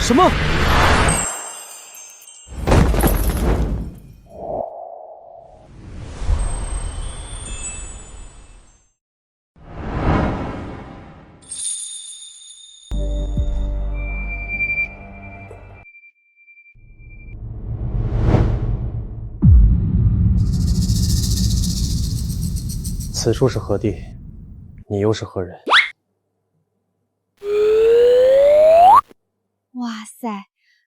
什么？此处是何地？你又是何人？哇塞，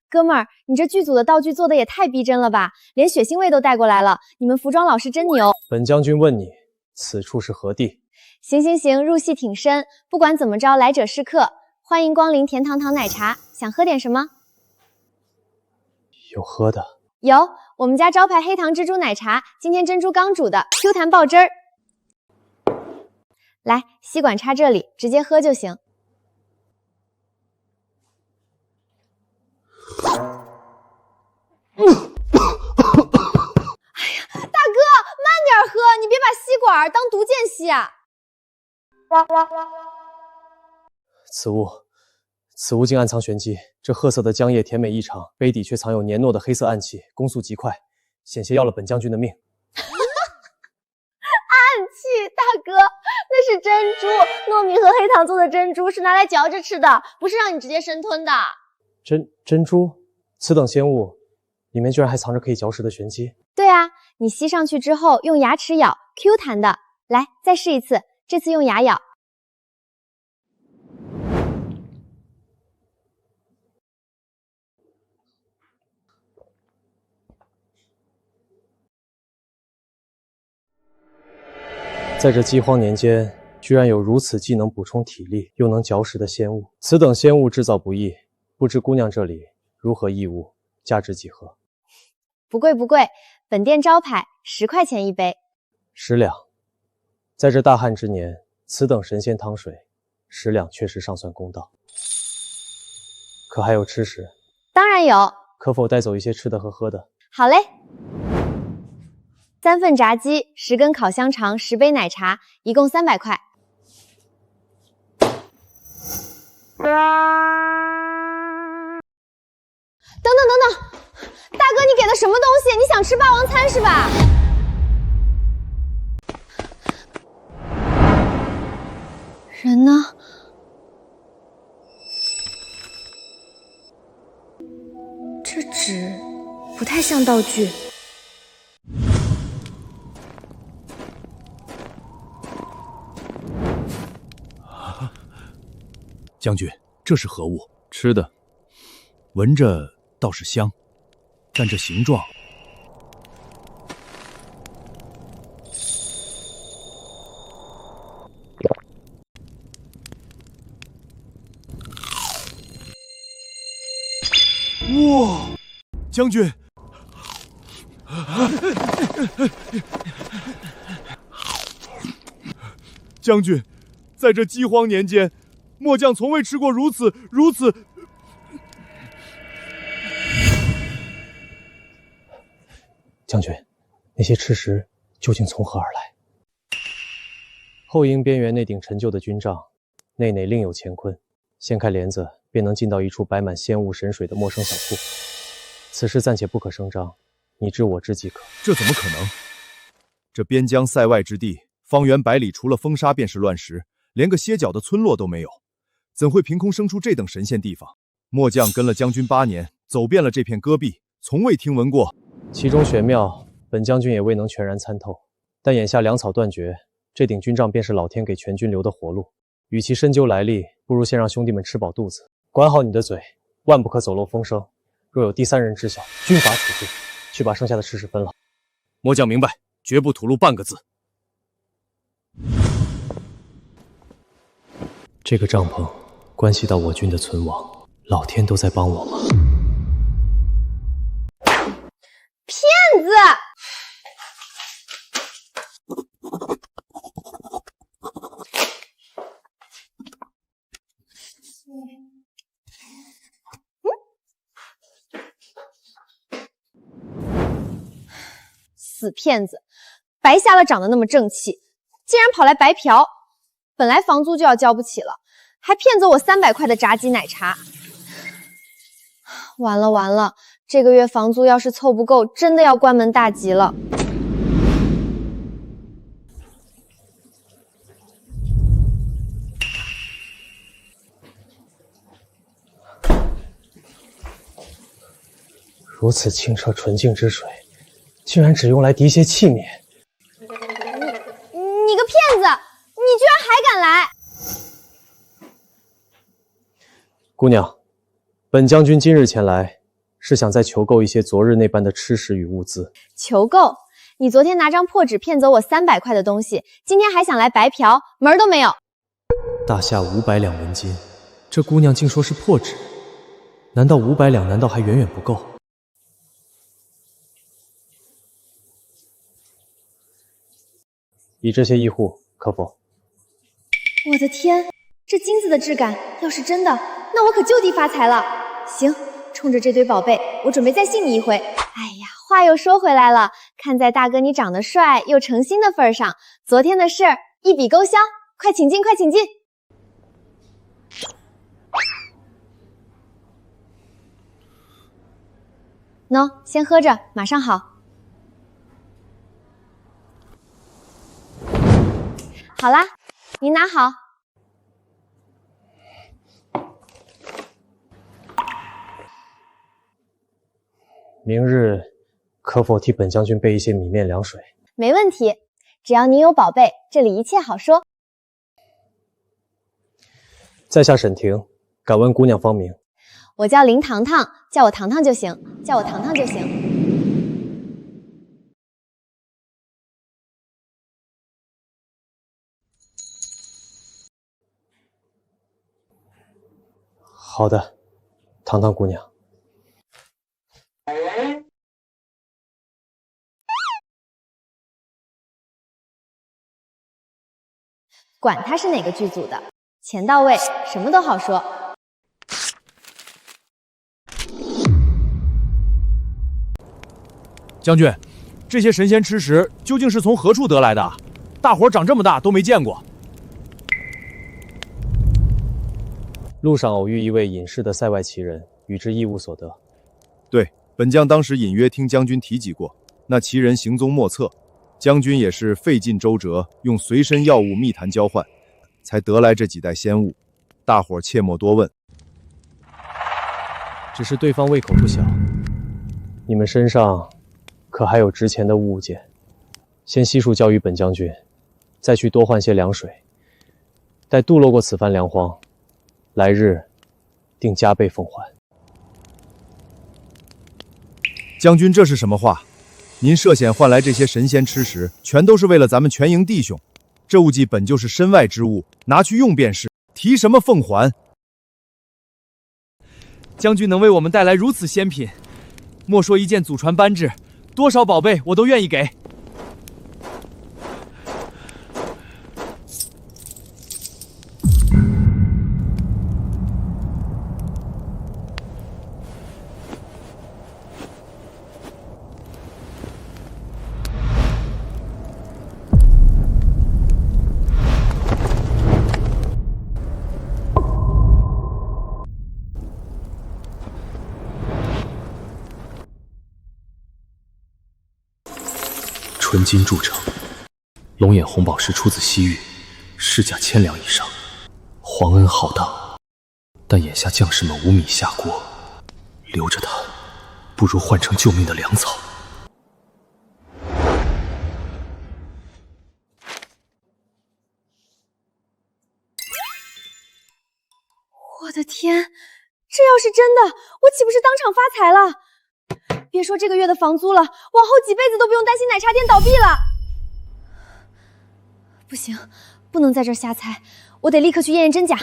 哥们儿，你这剧组的道具做的也太逼真了吧，连血腥味都带过来了。你们服装老师真牛。本将军问你，此处是何地？行行行，入戏挺深。不管怎么着，来者是客，欢迎光临甜糖糖奶茶。想喝点什么？有喝的。有，我们家招牌黑糖蜘蛛奶茶，今天珍珠刚煮的 ，Q 弹爆汁儿。来，吸管插这里，直接喝就行。哎呀，大哥，慢点喝，你别把吸管当毒箭吸啊！此物竟暗藏玄机。这褐色的浆液甜美异常，杯底却藏有黏糯的黑色暗气，攻速极快，险些要了本将军的命。暗器，大哥，那是珍珠，糯米和黑糖做的珍珠是拿来嚼着吃的，不是让你直接生吞的。珍珠，此等仙物，里面居然还藏着可以嚼食的玄机。对啊，你吸上去之后用牙齿咬 ，Q 弹的。来，再试一次，这次用牙咬。在这饥荒年间，居然有如此既能补充体力又能嚼食的仙物。此等仙物制造不易，不知姑娘这里如何义物，价值几何？不贵不贵，本店招牌10块钱一杯。10两。在这大旱之年，此等神仙汤水，10两确实尚算公道。可还有吃食？当然有。可否带走一些吃的和喝的？好嘞。3份炸鸡，10根烤香肠，10杯奶茶，一共300块。等等，大哥，你给的什么东西？你想吃霸王餐是吧？人呢？这纸不太像道具。将军，这是何物？吃的，闻着倒是香，但这形状……哇，将军！将军，在这饥荒年间，末将从未吃过如此……将军，那些吃食究竟从何而来？后营边缘那顶陈旧的军帐，内另有乾坤。掀开帘子，便能进到一处摆满仙物神水的陌生小铺。此事暂且不可声张，你知我知即可。这怎么可能？这边疆塞外之地，方圆100里除了风沙便是乱石，连个歇脚的村落都没有，怎会凭空生出这等神仙地方？末将跟了将军8年，走遍了这片戈壁，从未听闻过。其中玄妙，本将军也未能全然参透。但眼下粮草断绝，这顶军帐便是老天给全军留的活路。与其深究来历，不如先让兄弟们吃饱肚子。管好你的嘴，万不可走漏风声。若有第3人知晓，军法处置。去把剩下的吃食分了。末将明白，绝不吐露半个字。这个帐篷关系到我军的存亡，老天都在帮我吗？骗子！死骗子，白瞎了长得那么正气，竟然跑来白嫖。本来房租就要交不起了，还骗走我300块的炸鸡奶茶。完了完了，这个月房租要是凑不够，真的要关门大吉了。如此清澈纯净之水，竟然只用来涤邪器皿。你个骗子！你居然还敢来！姑娘，本将军今日前来，是想再求购一些昨日那般的吃食与物资。求购？你昨天拿张破纸骗走我300块的东西，今天还想来白嫖，门儿都没有！大夏500两纹金，这姑娘竟说是破纸，难道500两难道还远远不够？以这些一户，可否？我的天，这金子的质感，要是真的，那我可就地发财了。行，冲着这堆宝贝，我准备再信你一回。哎呀，话又说回来了，看在大哥你长得帅又诚心的份上，昨天的事儿一笔勾销，快请进，快请进。喏，先喝着，马上好。好啦，您拿好。明日可否替本将军备一些米面凉水？没问题，只要您有宝贝，这里一切好说。在下沈婷，敢问姑娘芳名？我叫林糖糖，叫我糖糖就行，叫我糖糖就行。好的，糖糖姑娘。管他是哪个剧组的，钱到位，什么都好说。将军，这些神仙吃食究竟是从何处得来的？大伙长这么大都没见过。路上偶遇一位隐士的塞外奇人，与之异物所得。对，本将当时隐约听将军提及过，那奇人行踪莫测，将军也是费尽周折，用随身药物密谈交换，才得来这几袋仙物。大伙切莫多问。只是对方胃口不小，你们身上可还有值钱的物件？先悉数交于本将军，再去多换些凉水。待渡落过此番粮荒，来日定加倍奉还。将军，这是什么话？您涉险换来这些神仙吃食，全都是为了咱们全营弟兄。这物迹本就是身外之物，拿去用便是，提什么奉还？将军能为我们带来如此仙品，莫说一件祖传扳指，多少宝贝我都愿意给。纯金铸成，龙眼红宝石出自西域，市价1000两以上，皇恩浩荡。但眼下将士们无米下锅，留着它，不如换成救命的粮草。我的天，这要是真的，我岂不是当场发财了？别说这个月的房租了，往后几辈子都不用担心奶茶店倒闭了。不行，不能在这儿瞎猜，我得立刻去验验真假。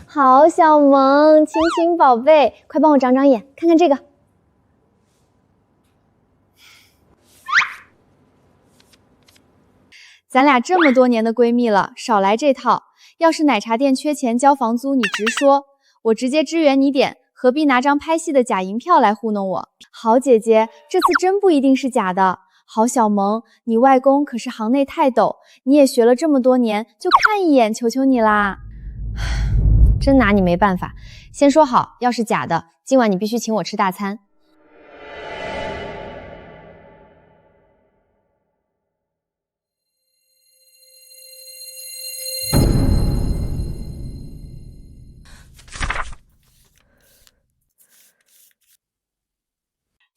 好，小萌，亲亲宝贝，快帮我长长眼，看看这个。咱俩这么多年的闺蜜了，少来这套。要是奶茶店缺钱交房租，你直说，我直接支援你点，何必拿张拍戏的假银票来糊弄我？好姐姐，这次真不一定是假的，好小萌，你外公可是行内泰斗，你也学了这么多年，就看一眼，求求你啦！真拿你没办法。先说好，要是假的，今晚你必须请我吃大餐。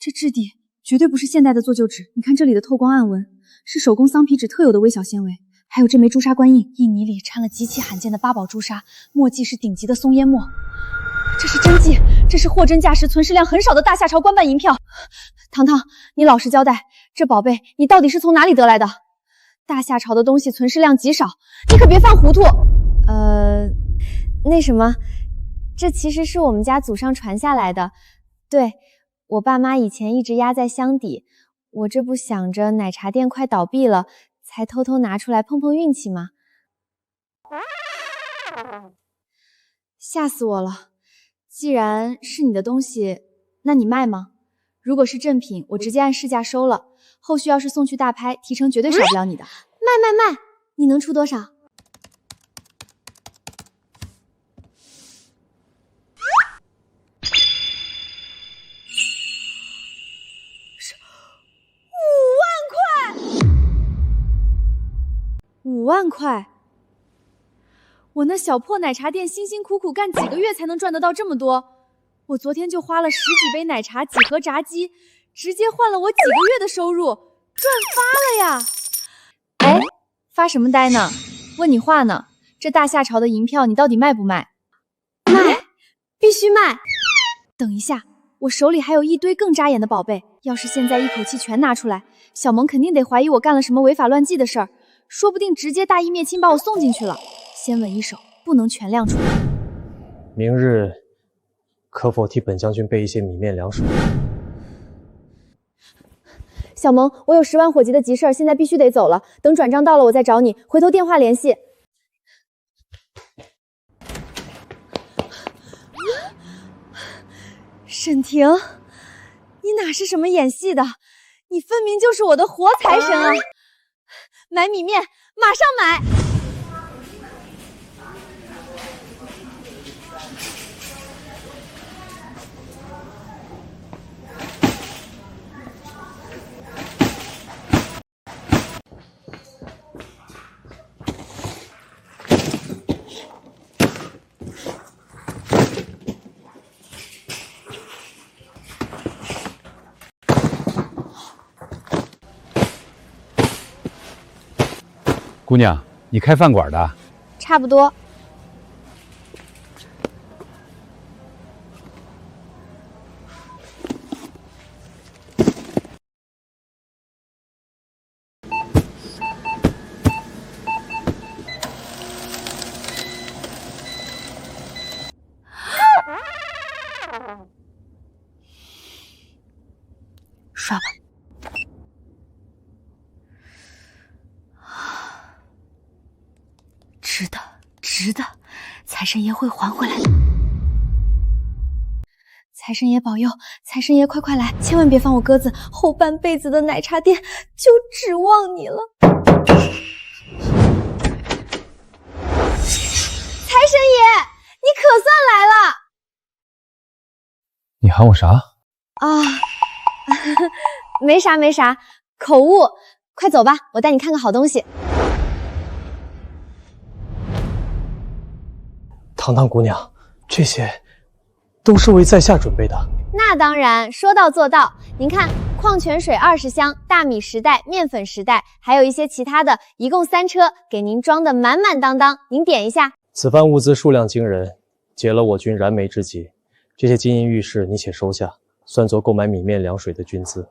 这质地绝对不是现代的做旧纸，你看这里的透光暗纹，是手工桑皮纸特有的微小纤维。还有这枚朱砂官印，印泥里掺了极其罕见的八宝朱砂，墨迹是顶级的松烟墨。这是真迹，这是货真价实、存世量很少的大夏朝官办银票。糖糖，你老实交代，这宝贝你到底是从哪里得来的？大夏朝的东西存世量极少，你可别犯糊涂。那什么，这其实是我们家祖上传下来的。对，我爸妈以前一直压在箱底，我这不想着奶茶店快倒闭了，才偷偷拿出来碰碰运气吗？吓死我了！既然是你的东西，那你卖吗？如果是正品，我直接按市价收了。后续要是送去大拍，提成绝对少不了你的。卖！你能出多少？5万块！我那小破奶茶店辛辛苦苦干几个月才能赚得到这么多？我昨天就花了10几杯奶茶、几盒炸鸡，直接换了我几个月的收入，赚发了呀！哎，发什么呆呢？问你话呢。这大夏朝的银票你到底卖不卖？卖，必须卖！等一下，我手里还有一堆更扎眼的宝贝，要是现在一口气全拿出来，小萌肯定得怀疑我干了什么违法乱纪的事儿。说不定直接大义灭亲把我送进去了。先稳一手，不能全亮出来。明日可否替本将军备一些米面凉水？小萌，我有10万火急的急事儿，现在必须得走了。等转账到了，我再找你，回头电话联系。沈婷，你哪是什么演戏的？你分明就是我的活财神啊！买米面，马上买！姑娘，你开饭馆的？差不多。刷吧。值得，财神爷会还回来的。财神爷保佑，财神爷快来，千万别放我鸽子，后半辈子的奶茶店就指望你了。财神爷，你可算来了！你喊我啥？啊，没啥，口误。快走吧，我带你看个好东西。糖糖姑娘，这些都是为在下准备的。那当然，说到做到。您看，矿泉水20箱，大米10袋，面粉10袋，还有一些其他的，一共3车，给您装的满满当当。您点一下。此番物资数量惊人，解了我军燃眉之急。这些金银玉饰你且收下，算作购买米面凉水的军资。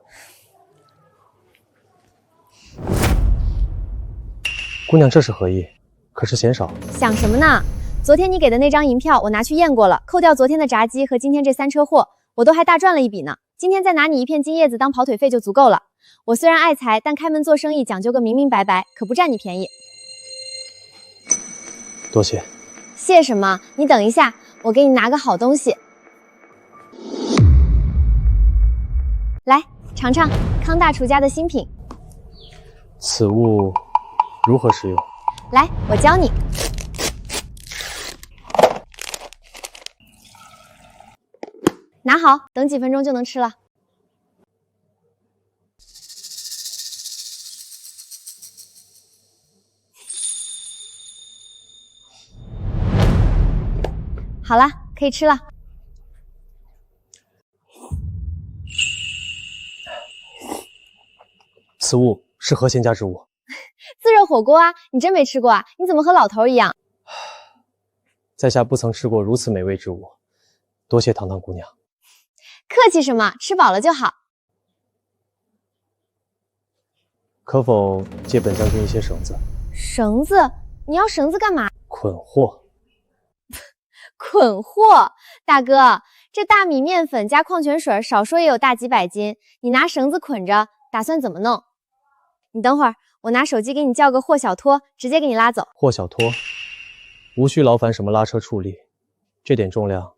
姑娘，这是何意？可是嫌少？想什么呢？昨天你给的那张银票，我拿去验过了，扣掉昨天的炸鸡和今天这3车货，我都还大赚了一笔呢。今天再拿你一片金叶子当跑腿费就足够了。我虽然爱财，但开门做生意讲究个明明白白，可不占你便宜。多谢。谢什么？你等一下，我给你拿个好东西。来，尝尝康大厨家的新品。此物如何使用？来，我教你。拿好，等几分钟就能吃了。好了，可以吃了。此物是何仙家之物？自热火锅啊，你真没吃过啊？你怎么和老头一样？在下不曾吃过如此美味之物，多谢堂堂姑娘。客气什么？吃饱了就好。可否借本将军一些绳子？绳子？你要绳子干嘛？捆货。捆货，大哥，这大米面粉加矿泉水，少说也有大几百斤，你拿绳子捆着，打算怎么弄？你等会儿，我拿手机给你叫个货小拖，直接给你拉走。货小拖，无需劳烦什么拉车畜力，这点重量，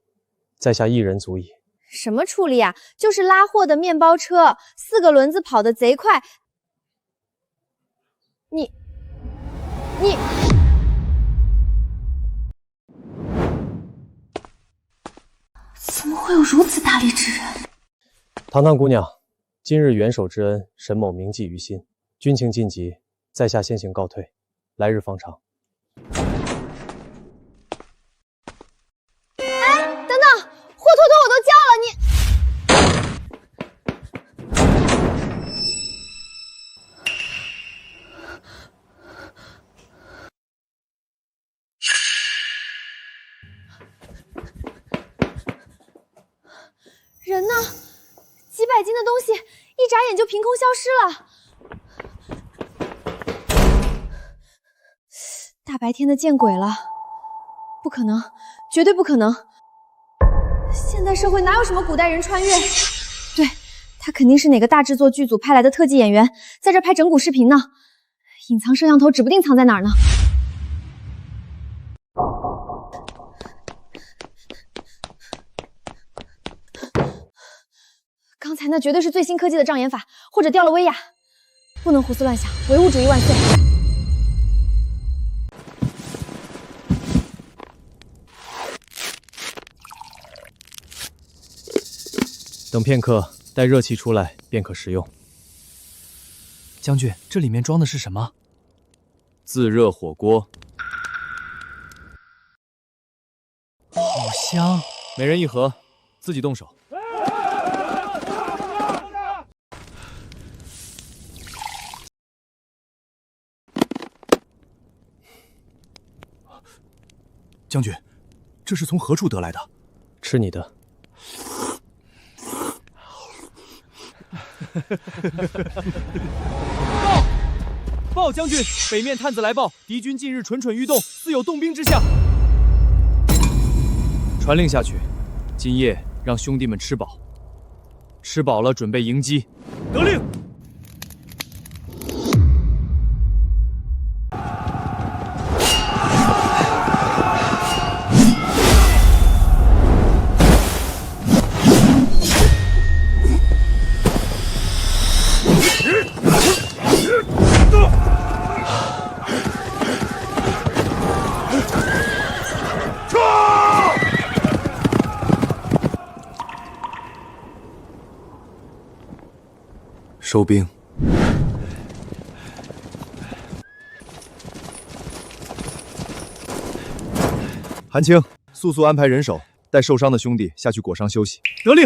在下一人足矣。什么畜力啊？就是拉货的面包车，4个轮子跑得贼快。你。怎么会有如此大力之人？堂堂姑娘，今日元首之恩，沈某铭记于心。军情晋级，在下先行告退，来日方长。哎，等等，货托托我都叫了，你。人呢？几百斤的东西，一眨眼就凭空消失了。大白天的见鬼了！不可能，绝对不可能！现代社会哪有什么古代人穿越？对，他肯定是哪个大制作剧组派来的特技演员，在这拍整蛊视频呢。隐藏摄像头指不定藏在哪儿呢。刚才那绝对是最新科技的障眼法，或者掉了威亚，不能胡思乱想，唯物主义万岁！等片刻，待热气出来便可食用。将军，这里面装的是什么？自热火锅，好香！每人一盒，自己动手。将军，这是从何处得来的？吃你的。报将军，北面探子来报，敌军近日蠢蠢欲动，似有动兵之象。传令下去，今夜让兄弟们吃饱，吃饱了准备迎击。得令。收兵。韩青，速速安排人手，带受伤的兄弟下去裹伤休息。得令。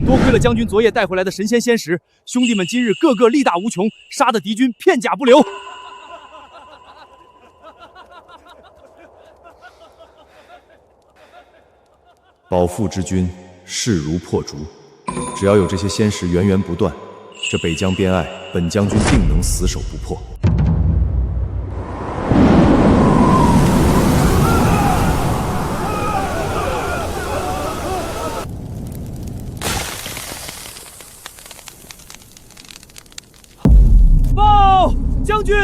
多亏了将军昨夜带回来的神仙仙石，兄弟们今日个个力大无穷，杀得敌军片甲不留。饱腹之军，势如破竹。只要有这些仙石源源不断，这北疆边隘，本将军定能死守不破。报将军，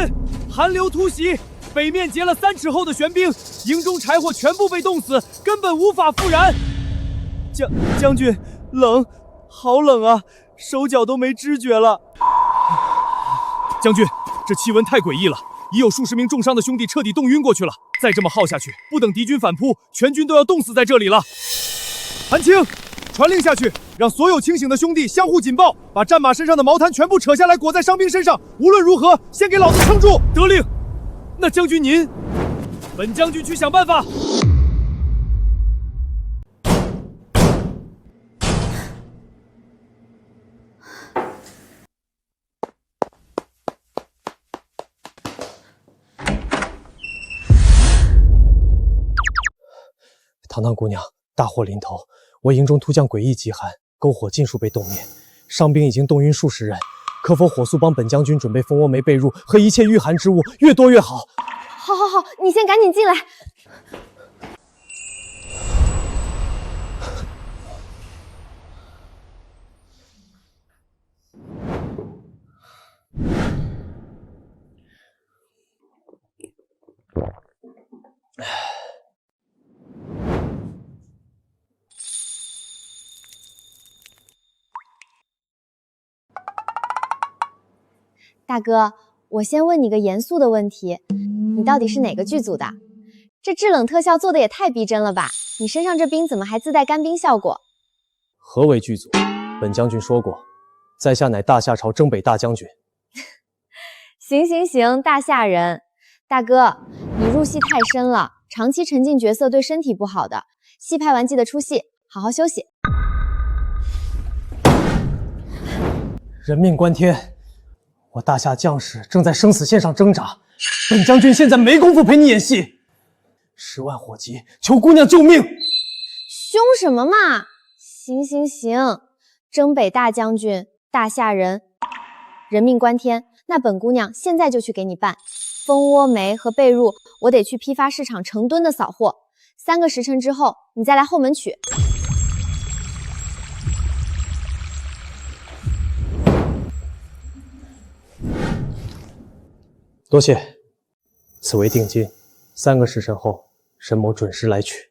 寒流突袭，北面结了3尺厚的玄冰，营中柴火全部被冻死，根本无法复燃。将军，冷，好冷啊，手脚都没知觉了。将军，这气温太诡异了，已有数十名重伤的兄弟彻底冻晕过去了。再这么耗下去，不等敌军反扑，全军都要冻死在这里了。韩青，传令下去，让所有清醒的兄弟相互紧抱，把战马身上的毛毯全部扯下来裹在伤兵身上。无论如何，先给老子撑住！得令。那将军您，本将军去想办法。堂堂姑娘，大祸临头！我营中突降诡异极寒，篝火尽数被冻灭，伤兵已经冻晕数十人。可否火速帮本将军准备蜂窝煤、被褥和一切御寒之物，越多越好。好，好，好，你先赶紧进来。大哥，我先问你个严肃的问题，你到底是哪个剧组的？这制冷特效做的也太逼真了吧！你身上这冰怎么还自带干冰效果？何为剧组？本将军说过，在下乃大夏朝征北大将军。行，大吓人。大哥，你入戏太深了，长期沉浸角色对身体不好的。戏拍完记得出戏，好好休息。人命关天，我大夏将士正在生死线上挣扎，本将军现在没工夫陪你演戏。10万火急，求姑娘救命！凶什么嘛？行，征北大将军，大夏人，人命关天。那本姑娘现在就去给你办。蜂窝煤和被褥，我得去批发市场成吨的扫货。3个时辰之后，你再来后门取。多谢，此为定金。3个时辰后，沈某准时来取。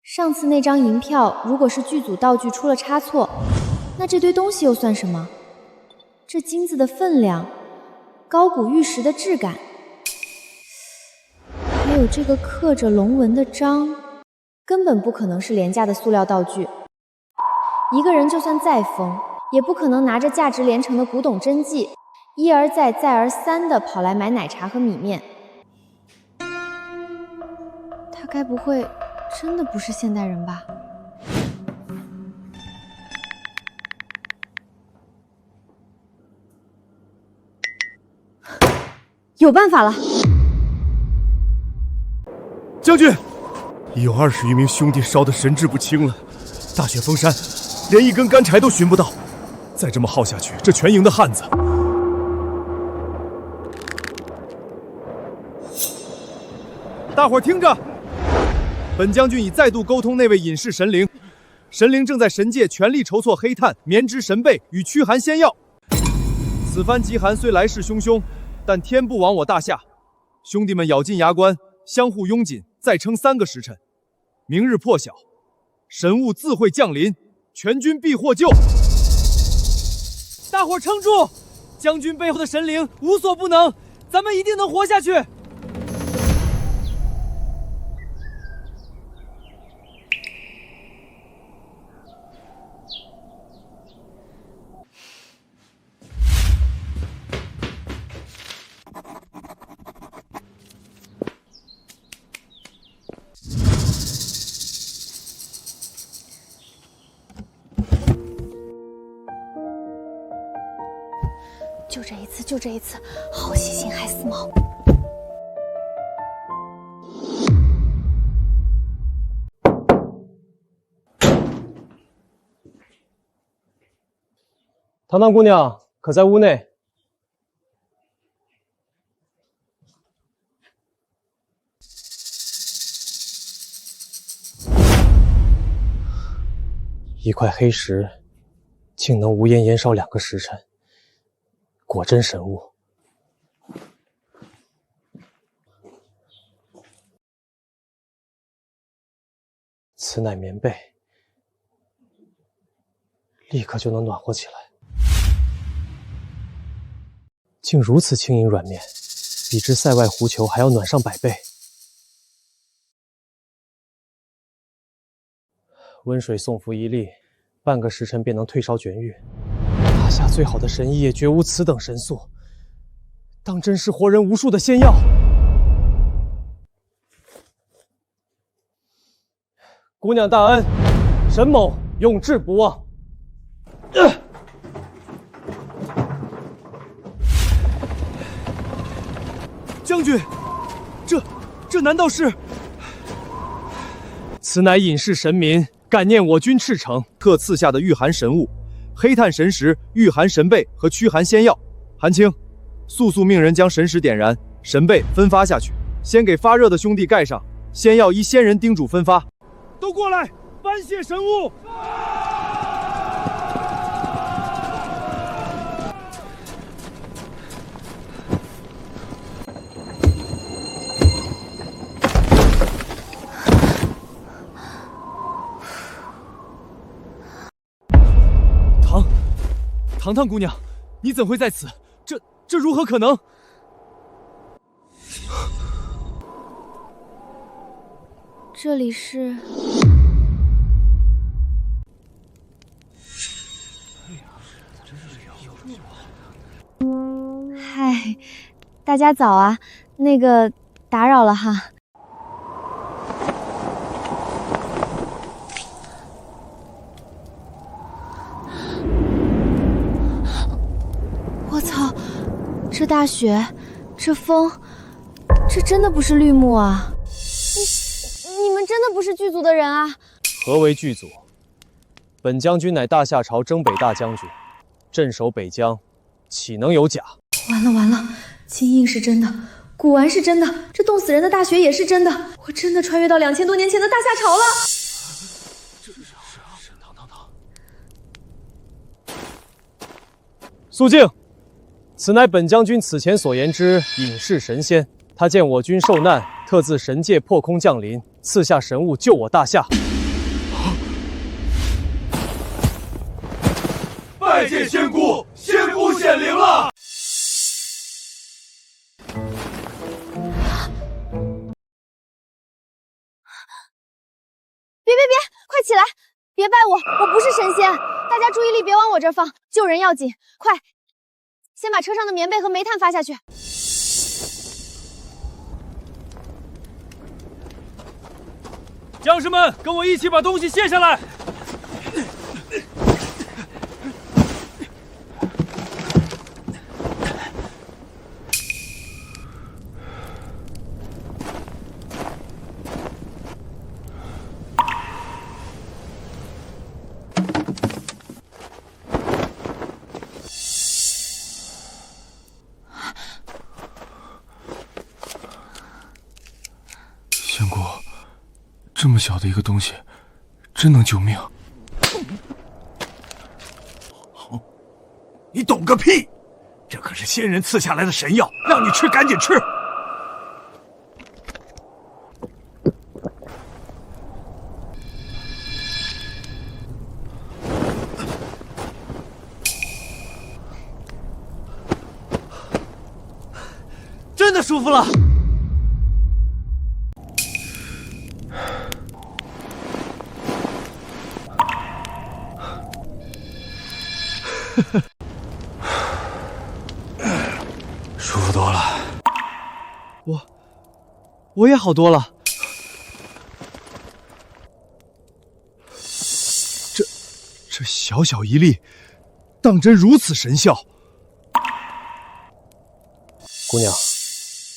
上次那张银票，如果是剧组道具出了差错，那这堆东西又算什么？这金子的分量，高古玉石的质感。还有这个刻着龙纹的章，根本不可能是廉价的塑料道具。一个人就算再疯，也不可能拿着价值连城的古董真迹，一而再再而三地跑来买奶茶和米面。他该不会真的不是现代人吧？有办法了！将军，已有20余名兄弟烧得神志不清了，大雪封山，连一根干柴都寻不到。再这么耗下去，这全营的汉子……大伙儿听着，本将军已再度沟通那位隐士神灵，神灵正在神界全力筹措黑炭、棉织神被与驱寒仙药。此番极寒虽来势汹汹，但天不亡我大夏，兄弟们咬紧牙关，相互拥紧，再撑3个时辰，明日破晓，神物自会降临，全军必获救。大伙儿撑住！将军背后的神灵无所不能，咱们一定能活下去。就这一次，好血腥害死猫。堂堂姑娘，可在屋内？一块黑石，竟能无烟延烧2个时辰。果真神物。此乃棉被，立刻就能暖和起来。竟如此轻盈软绵，比之塞外狐裘还要暖上100倍。温水送服一粒，半个时辰便能退烧痊愈。大夏最好的神医也绝无此等神速，当真是活人无数的仙药。姑娘大恩，沈某永志不忘。将军，这难道是？此乃隐世神民感念我军赤诚，特赐下的御寒神物：黑炭神石、御寒神被和驱寒仙药。韩青，速命人将神石点燃，神被分发下去，先给发热的兄弟盖上。仙药依仙人叮嘱分发。都过来，搬卸神物。糖姑娘，你怎会在此？这如何可能？这里是……嗨，大家早啊！那个打扰了哈。我操！这大雪，这风，这真的不是绿幕啊！你们真的不是剧组的人啊？何为剧组？本将军乃大夏朝征北大将军，镇守北疆，岂能有假？完了！金印是真的，古玩是真的，这冻死人的大雪也是真的，我真的穿越到2000多年前的大夏朝了。肃静！此乃本将军此前所言之隐世神仙，他见我军受难，特自神界破空降临，赐下神物救我大夏。拜见仙姑，仙姑显灵了！别，快起来！别拜我，我不是神仙！大家注意力别往我这儿放，救人要紧！快，先把车上的棉被和煤炭发下去。将士们，跟我一起把东西卸下来！仙姑，这么小的一个东西，真能救命？你懂个屁！这可是仙人赐下来的神药，让你吃赶紧吃！真的舒服了。舒服多了。我也好多了。这小小一粒，当真如此神效？姑娘，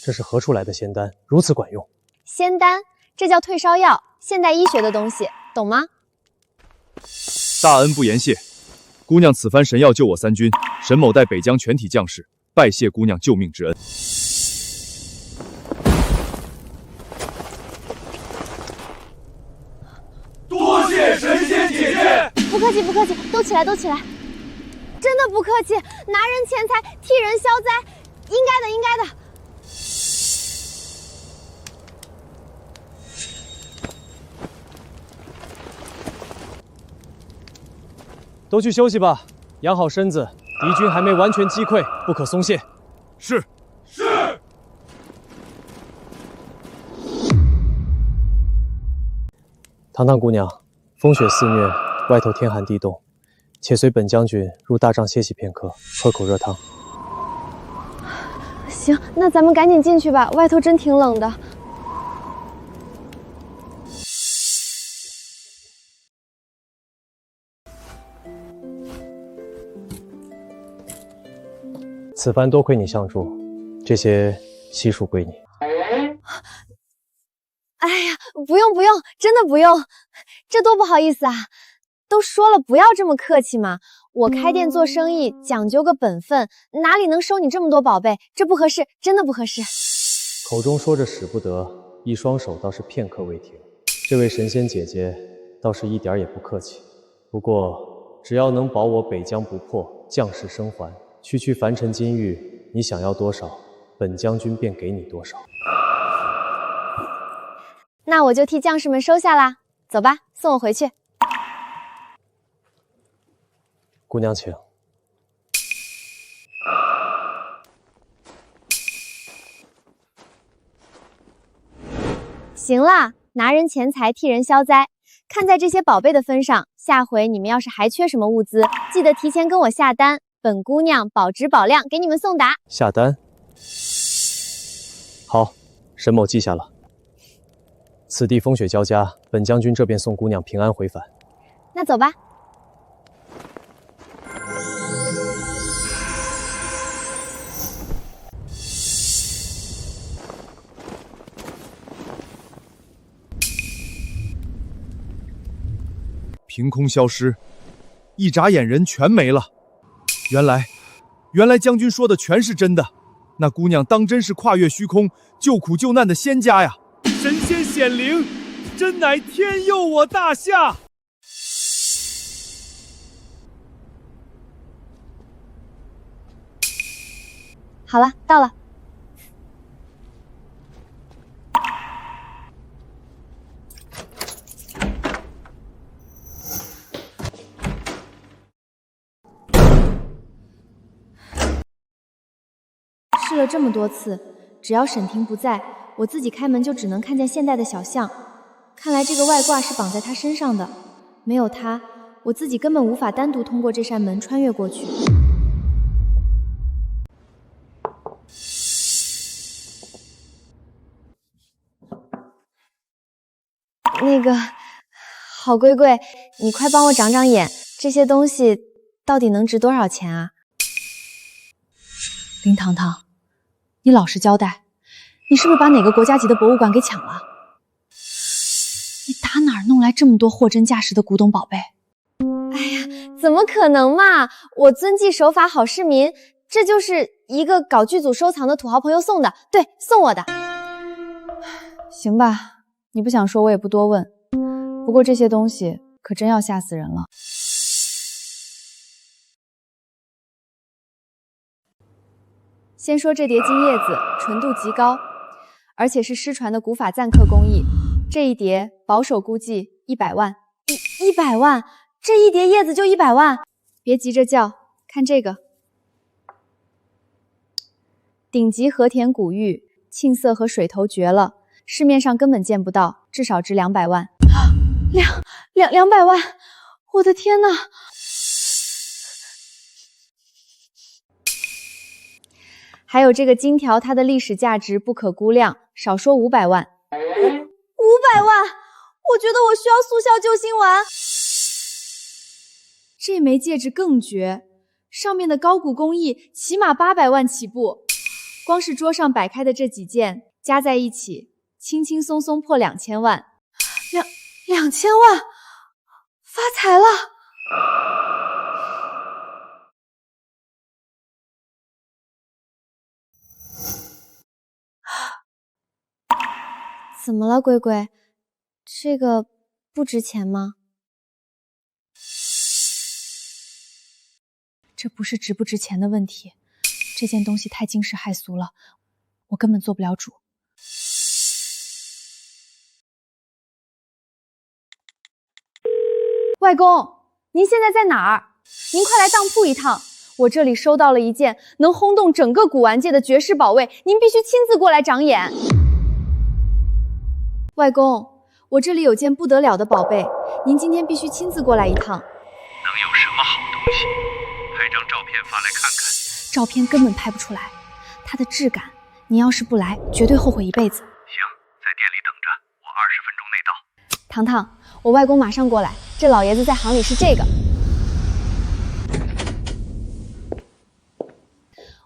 这是何处来的仙丹，如此管用？仙丹，这叫退烧药，现代医学的东西，懂吗？大恩不言谢。姑娘此番神药救我3军，沈某代北疆全体将士拜谢姑娘救命之恩。多谢神仙姐姐！不客气，都起来！真的不客气，拿人钱财，替人消灾，应该的。都去休息吧，养好身子，敌军还没完全击溃，不可松懈。是。糖糖姑娘，风雪肆虐，外头天寒地冻，且随本将军入大帐歇息片刻，喝口热汤。行，那咱们赶紧进去吧，外头真挺冷的。此番多亏你相助，这些悉数归你。哎呀，不用不用，真的不用，这多不好意思啊！都说了不要这么客气嘛，我开店做生意讲究个本分，哪里能收你这么多宝贝？这不合适，真的不合适。口中说着使不得，一双手倒是片刻未停。这位神仙姐姐倒是一点也不客气。不过只要能保我北疆不破，将士生还，区区凡尘金玉，你想要多少，本将军便给你多少。那我就替将士们收下啦。走吧，送我回去。姑娘请。行啦，拿人钱财替人消灾。看在这些宝贝的分上，下回你们要是还缺什么物资，记得提前跟我下单，本姑娘保质保量给你们送达。下单。好，沈某记下了。此地风雪交加，本将军这便送姑娘平安回返。那走吧。凭空消失，一眨眼人全没了。原来将军说的全是真的，那姑娘当真是跨越虚空救苦救难的仙家呀！神仙显灵，真乃天佑我大夏！好了，到了。试了这么多次，只要沈婷不在，我自己开门就只能看见现代的小象。看来这个外挂是绑在他身上的，没有他，我自己根本无法单独通过这扇门穿越过去。那个，好龟龟，你快帮我长长眼，这些东西到底能值多少钱啊？林糖糖，你老实交代，你是不是把哪个国家级的博物馆给抢了？你打哪儿弄来这么多货真价实的古董宝贝？哎呀，怎么可能嘛！我遵纪守法好市民，这就是一个搞剧组收藏的土豪朋友送的，对，送我的。行吧，你不想说我也不多问。不过这些东西可真要吓死人了。先说这叠金叶子，纯度极高，而且是失传的古法赞刻工艺。这一叠保守估计100万。100万？这一叠叶子就100万？别急着叫，看这个，顶级和田古玉，沁色和水头绝了，市面上根本见不到，至少值200万。200万！我的天哪！还有这个金条，它的历史价值不可估量，少说500万。500万！我觉得我需要速效救心丸。这枚戒指更绝，上面的高古工艺起码800万起步，光是桌上摆开的这几件加在一起，轻轻松松破2000万。2000万！发财了！怎么了，龟龟？这个不值钱吗？这不是值不值钱的问题，这件东西太惊世骇俗了，我根本做不了主。外公，您现在在哪儿？您快来当铺一趟。我这里收到了一件能轰动整个古玩界的绝世宝位，您必须亲自过来长眼。外公，我这里有件不得了的宝贝，您今天必须亲自过来一趟。能有什么好东西？拍张照片发来看看。照片根本拍不出来，它的质感，您要是不来，绝对后悔一辈子。行，在店里等着，我20分钟内到。糖糖，我外公马上过来，这老爷子在行里是这个。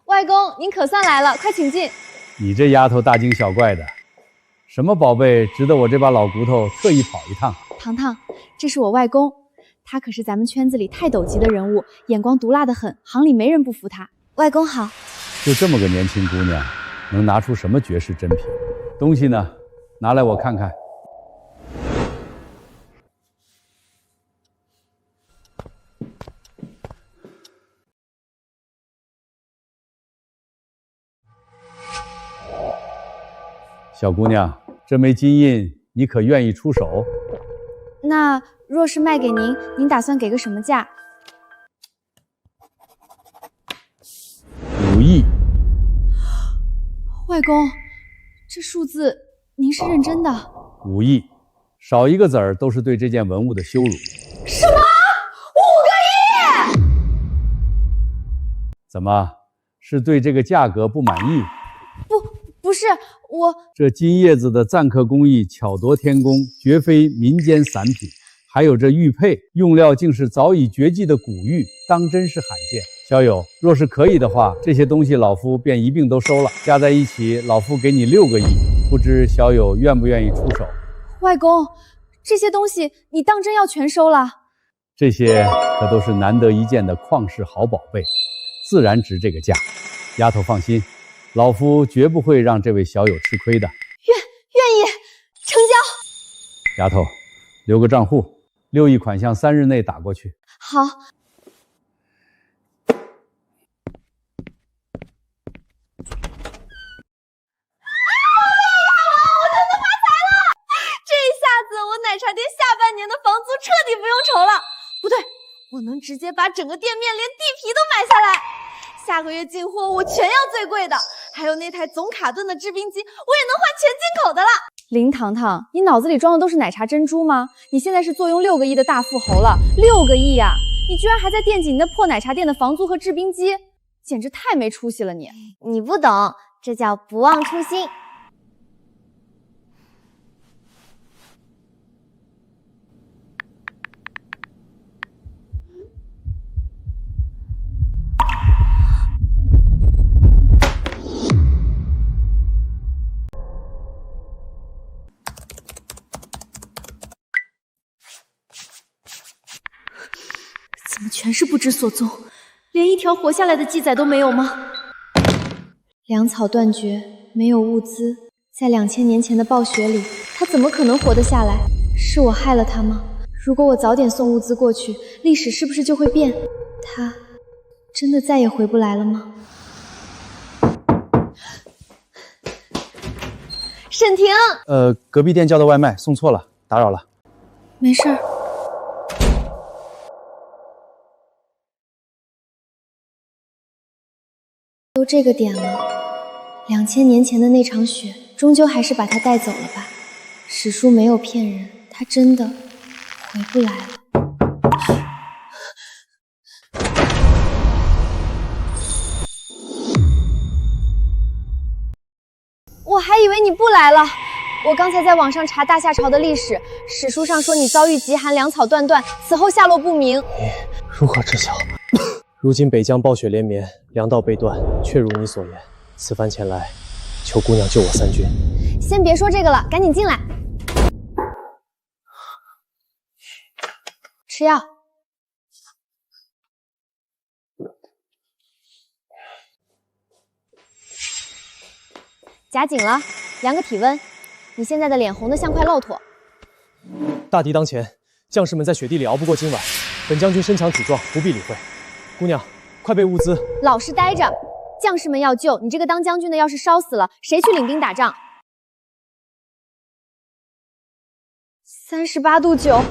外公，您可算来了，快请进。你这丫头大惊小怪的，什么宝贝值得我这把老骨头特意跑一趟？糖糖，这是我外公，他可是咱们圈子里泰斗级的人物，眼光毒辣得很，行里没人不服他。外公好。就这么个年轻姑娘，能拿出什么绝世珍品？东西呢？拿来我看看。小姑娘，这枚金印你可愿意出手？那若是卖给您，您打算给个什么价？5亿。外公，这数字您是认真的？5亿，少一个子儿都是对这件文物的羞辱。什么？5个亿？怎么，是对这个价格不满意？不是我，这金叶子的錾刻工艺巧夺天工，绝非民间散品。还有这玉佩，用料竟是早已绝迹的古玉，当真是罕见。小友，若是可以的话，这些东西老夫便一并都收了，加在一起，老夫给你6个亿。不知小友愿不愿意出手？外公，这些东西你当真要全收了？这些可都是难得一见的旷世好宝贝，自然值这个价。丫头放心，老夫绝不会让这位小友吃亏的。愿意，成交。丫头，留个账户，6亿款项3日内打过去。好。奶茶店下半年的房租彻底不用愁了，不对，我能直接把整个店面连地皮都买下来。下个月进货我全要最贵的，还有那台总卡顿的制冰机，我也能换全进口的了。林糖糖，你脑子里装的都是奶茶珍珠吗？你现在是坐拥6个亿的大富豪了，6个亿呀！你居然还在惦记你那破奶茶店的房租和制冰机，简直太没出息了你！你不懂，这叫不忘初心。怎么全是不知所踪，连一条活下来的记载都没有吗？粮草断绝，没有物资，在2000年前的暴雪里，他怎么可能活得下来？是我害了他吗？如果我早点送物资过去，历史是不是就会变？他真的再也回不来了吗？沈婷，隔壁店叫的外卖送错了，打扰了。没事儿。都这个点了，2000年前的那场雪，终究还是把他带走了吧？史书没有骗人，他真的回不来了。我还以为你不来了。我刚才在网上查大夏朝的历史，史书上说你遭遇极寒，粮草断断，此后下落不明。你如何知晓？如今北疆暴雪连绵，粮道被断，确如你所言。此番前来，求姑娘救我3军。先别说这个了，赶紧进来。吃药。夹紧了，量个体温。你现在的脸红得像块烙妥。大敌当前，将士们在雪地里熬不过今晚。本将军身强体壮，不必理会。姑娘，快备物资！老实待着，将士们要救你这个当将军的，要是烧死了，谁去领兵打仗？38度9，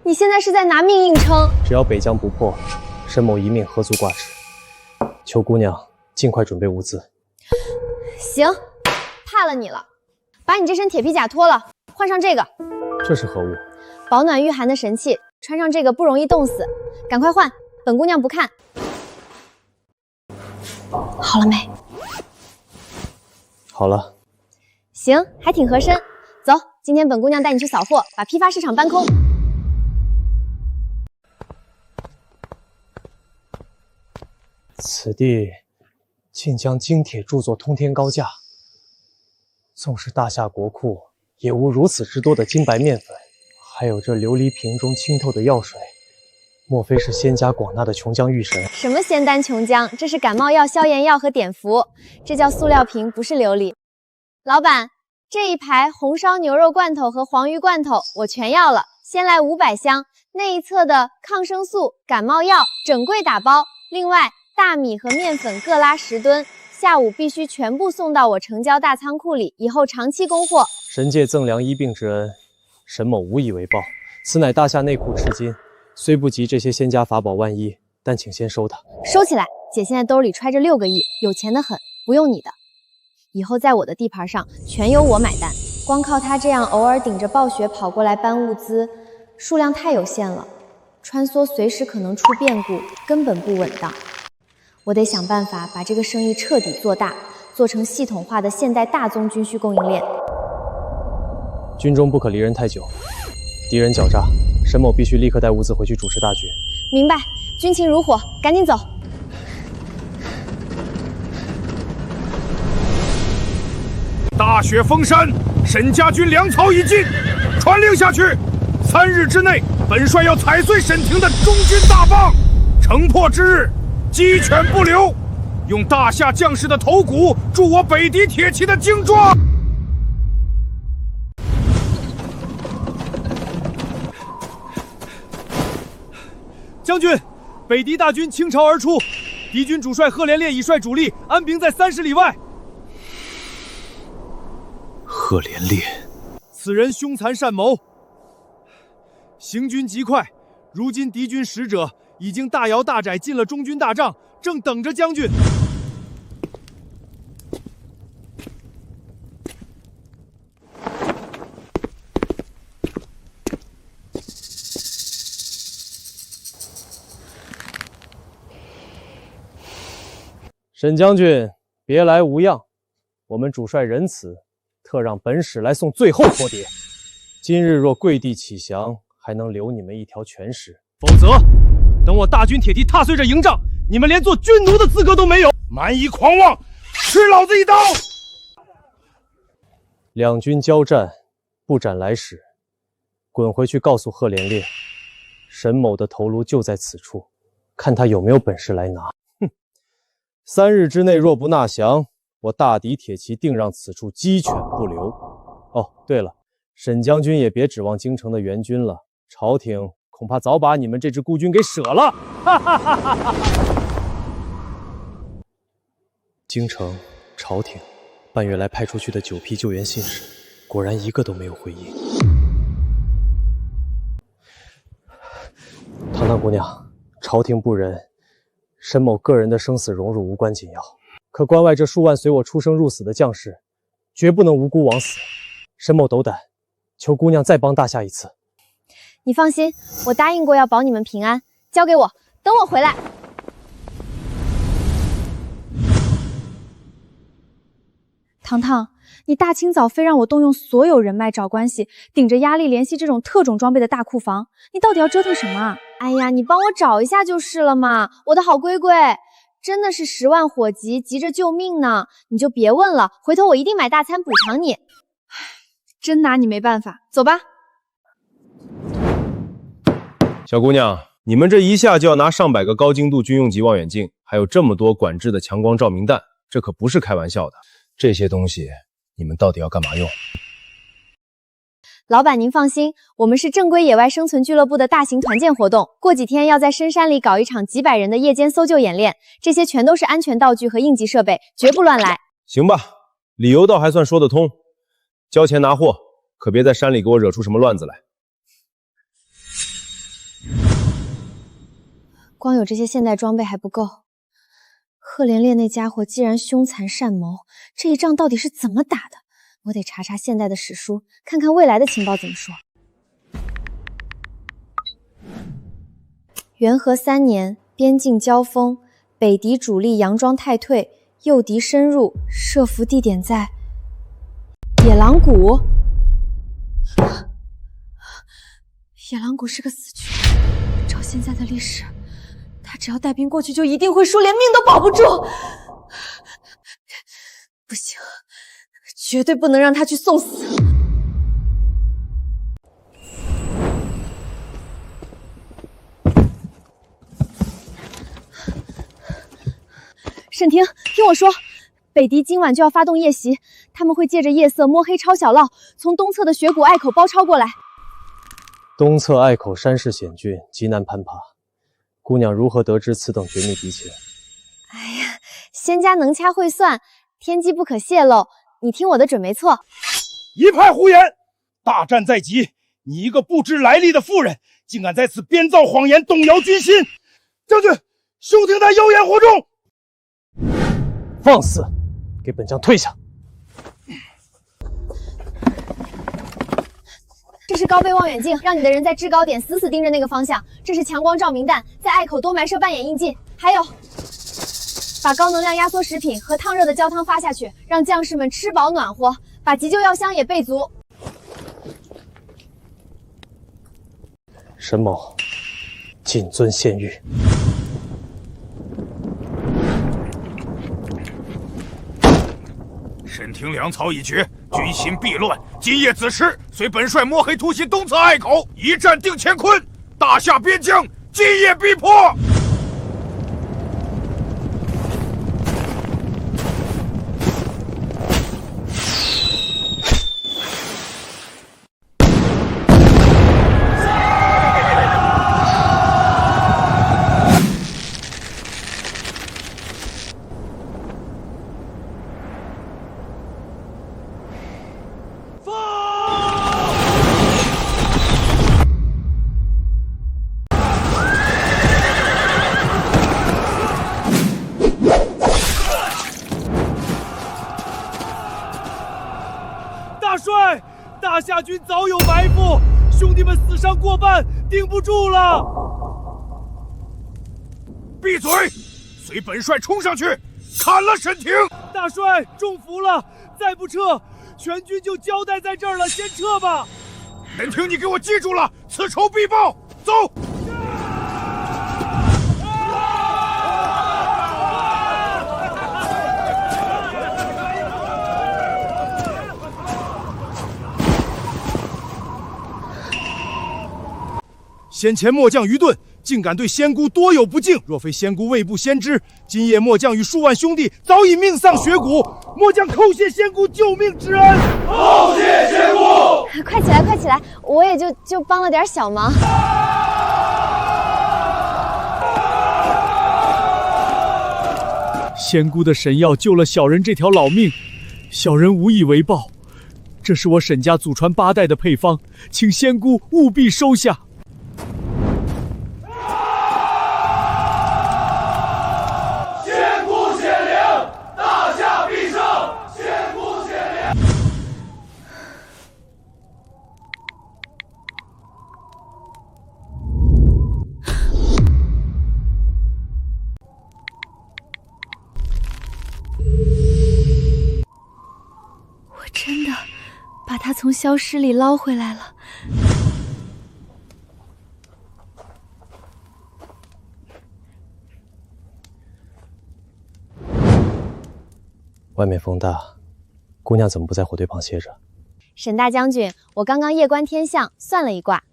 你现在是在拿命硬撑。只要北疆不破，沈某一命何足挂齿，求姑娘尽快准备物资。行，怕了你了。把你这身铁皮甲脱了，换上这个。这是何物？保暖御寒的神器，穿上这个不容易冻死。赶快换，本姑娘不看。好了没？好了。行，还挺合身。走，今天本姑娘带你去扫货，把批发市场搬空。此地竟将精铁铸作通天高架，纵是大夏国库，也无如此之多的金白面粉，还有这琉璃瓶中清透的药水，莫非是仙家广纳的琼浆玉神？什么仙丹琼浆？这是感冒药、消炎药和碘伏，这叫塑料瓶，不是琉璃。老板，这一排红烧牛肉罐头和黄鱼罐头我全要了，先来500箱。那一侧的抗生素、感冒药整柜打包，另外大米和面粉各拉10吨，下午必须全部送到我城郊大仓库里，以后长期供货。神界赠粮医病之恩，沈某无以为报。此乃大夏内库赤金，虽不及这些仙家法宝万一，但请先收它。收起来，姐现在兜里揣着6个亿，有钱的很，不用你的。以后在我的地盘上，全由我买单。光靠他这样偶尔顶着暴雪跑过来搬物资，数量太有限了，穿梭随时可能出变故，根本不稳当。我得想办法把这个生意彻底做大，做成系统化的现代大宗军需供应链。军中不可离人太久，敌人狡诈，沈某必须立刻带物资回去主持大局。明白，军情如火，赶紧走。大雪封山，沈家军粮草已尽，传令下去，3日之内，本帅要踩碎沈庭的中军大棒，城破之日，鸡犬不留，用大夏将士的头骨铸我北狄铁骑的精装。将军，北狄大军倾巢而出，敌军主帅贺连烈已率主力安兵在30里外。贺连烈，此人凶残善谋，行军极快。如今敌军使者已经大摇大摆进了中军大帐，正等着将军。沈将军，别来无恙。我们主帅仁慈，特让本使来送最后托牒。今日若跪地起降，还能留你们一条全尸。否则，等我大军铁蹄踏碎这营帐，你们连做军奴的资格都没有！蛮夷狂妄，吃老子一刀！两军交战，不斩来使。滚回去告诉贺连烈，沈某的头颅就在此处，看他有没有本事来拿。哼！3日之内若不纳降，我大敌铁骑定让此处鸡犬不留。哦，对了，沈将军也别指望京城的援军了，朝廷恐怕早把你们这支孤军给舍了。哈哈哈哈哈！京城、朝廷，半月来派出去的9批救援信使，果然一个都没有回应。堂堂姑娘，朝廷不仁，沈某个人的生死荣辱无关紧要，可关外这数万随我出生入死的将士，绝不能无辜枉死。沈某斗胆，求姑娘再帮大夏一次。你放心，我答应过要保你们平安，交给我，等我回来。糖糖，你大清早非让我动用所有人脉找关系，顶着压力联系这种特种装备的大库房，你到底要折腾什么啊？哎呀，你帮我找一下就是了嘛，我的好龟龟，真的是10万火急，急着救命呢，你就别问了，回头我一定买大餐补偿你。真拿你没办法，走吧。小姑娘，你们这一下就要拿上百个高精度军用级望远镜，还有这么多管制的强光照明弹，这可不是开玩笑的。这些东西你们到底要干嘛用？老板您放心，我们是正规野外生存俱乐部的大型团建活动，过几天要在深山里搞一场几百人的夜间搜救演练，这些全都是安全道具和应急设备，绝不乱来。行吧，理由倒还算说得通。交钱拿货，可别在山里给我惹出什么乱子来。光有这些现代装备还不够。赫连烈那家伙既然凶残善谋，这一仗到底是怎么打的？我得查查现代的史书，看看未来的情报怎么说。元和3年，边境交锋，北敌主力佯装太退，诱敌深入，设伏地点在野狼谷。野狼谷是个死局，照现在的历史，他只要带兵过去，就一定会输，连命都保不住。不行，绝对不能让他去送死。沈婷，听我说，北敌今晚就要发动夜袭，他们会借着夜色摸黑抄小路，从东侧的雪谷隘口包抄过来。东侧隘口山势险峻，极难攀爬。姑娘如何得知此等绝密敌情？哎呀，仙家能掐会算，天机不可泄露。你听我的准没错。一派胡言！大战在即，你一个不知来历的妇人，竟敢在此编造谎言，动摇军心！将军，休听他妖言惑众！放肆！给本将退下！这是高倍望远镜，让你的人在制高点死死盯着那个方向。这是强光照明弹，在隘口多埋设半掩印记。还有，把高能量压缩食品和烫热的焦汤发下去，让将士们吃饱暖和。把急救药箱也备足。沈某谨遵县谕。沈庭粮草已绝，军心必乱。今夜子时，随本帅摸黑突袭东侧隘口，一战定乾坤。大夏边疆，今夜必破。大帅，大夏军早有埋伏，兄弟们死伤过半，顶不住了。闭嘴！随本帅冲上去，砍了沈庭！大帅中伏了，再不撤，全军就交代在这儿了，先撤吧。沈庭，你给我记住了，此仇必报。走！先前末将愚钝，竟敢对仙姑多有不敬。若非仙姑未卜先知，今夜末将与数万兄弟早已命丧雪谷。末将叩谢仙姑救命之恩。叩谢仙姑！快起来，快起来！我也就帮了点小忙。仙姑的神药救了小人这条老命，小人无以为报。这是我沈家祖传8代的配方，请仙姑务必收下。仙姑显灵，大夏必胜！仙姑显灵。我真的把他从消失里捞回来了。外面风大，姑娘怎么不在火堆旁歇着？沈大将军，我刚刚夜观天象，算了一卦，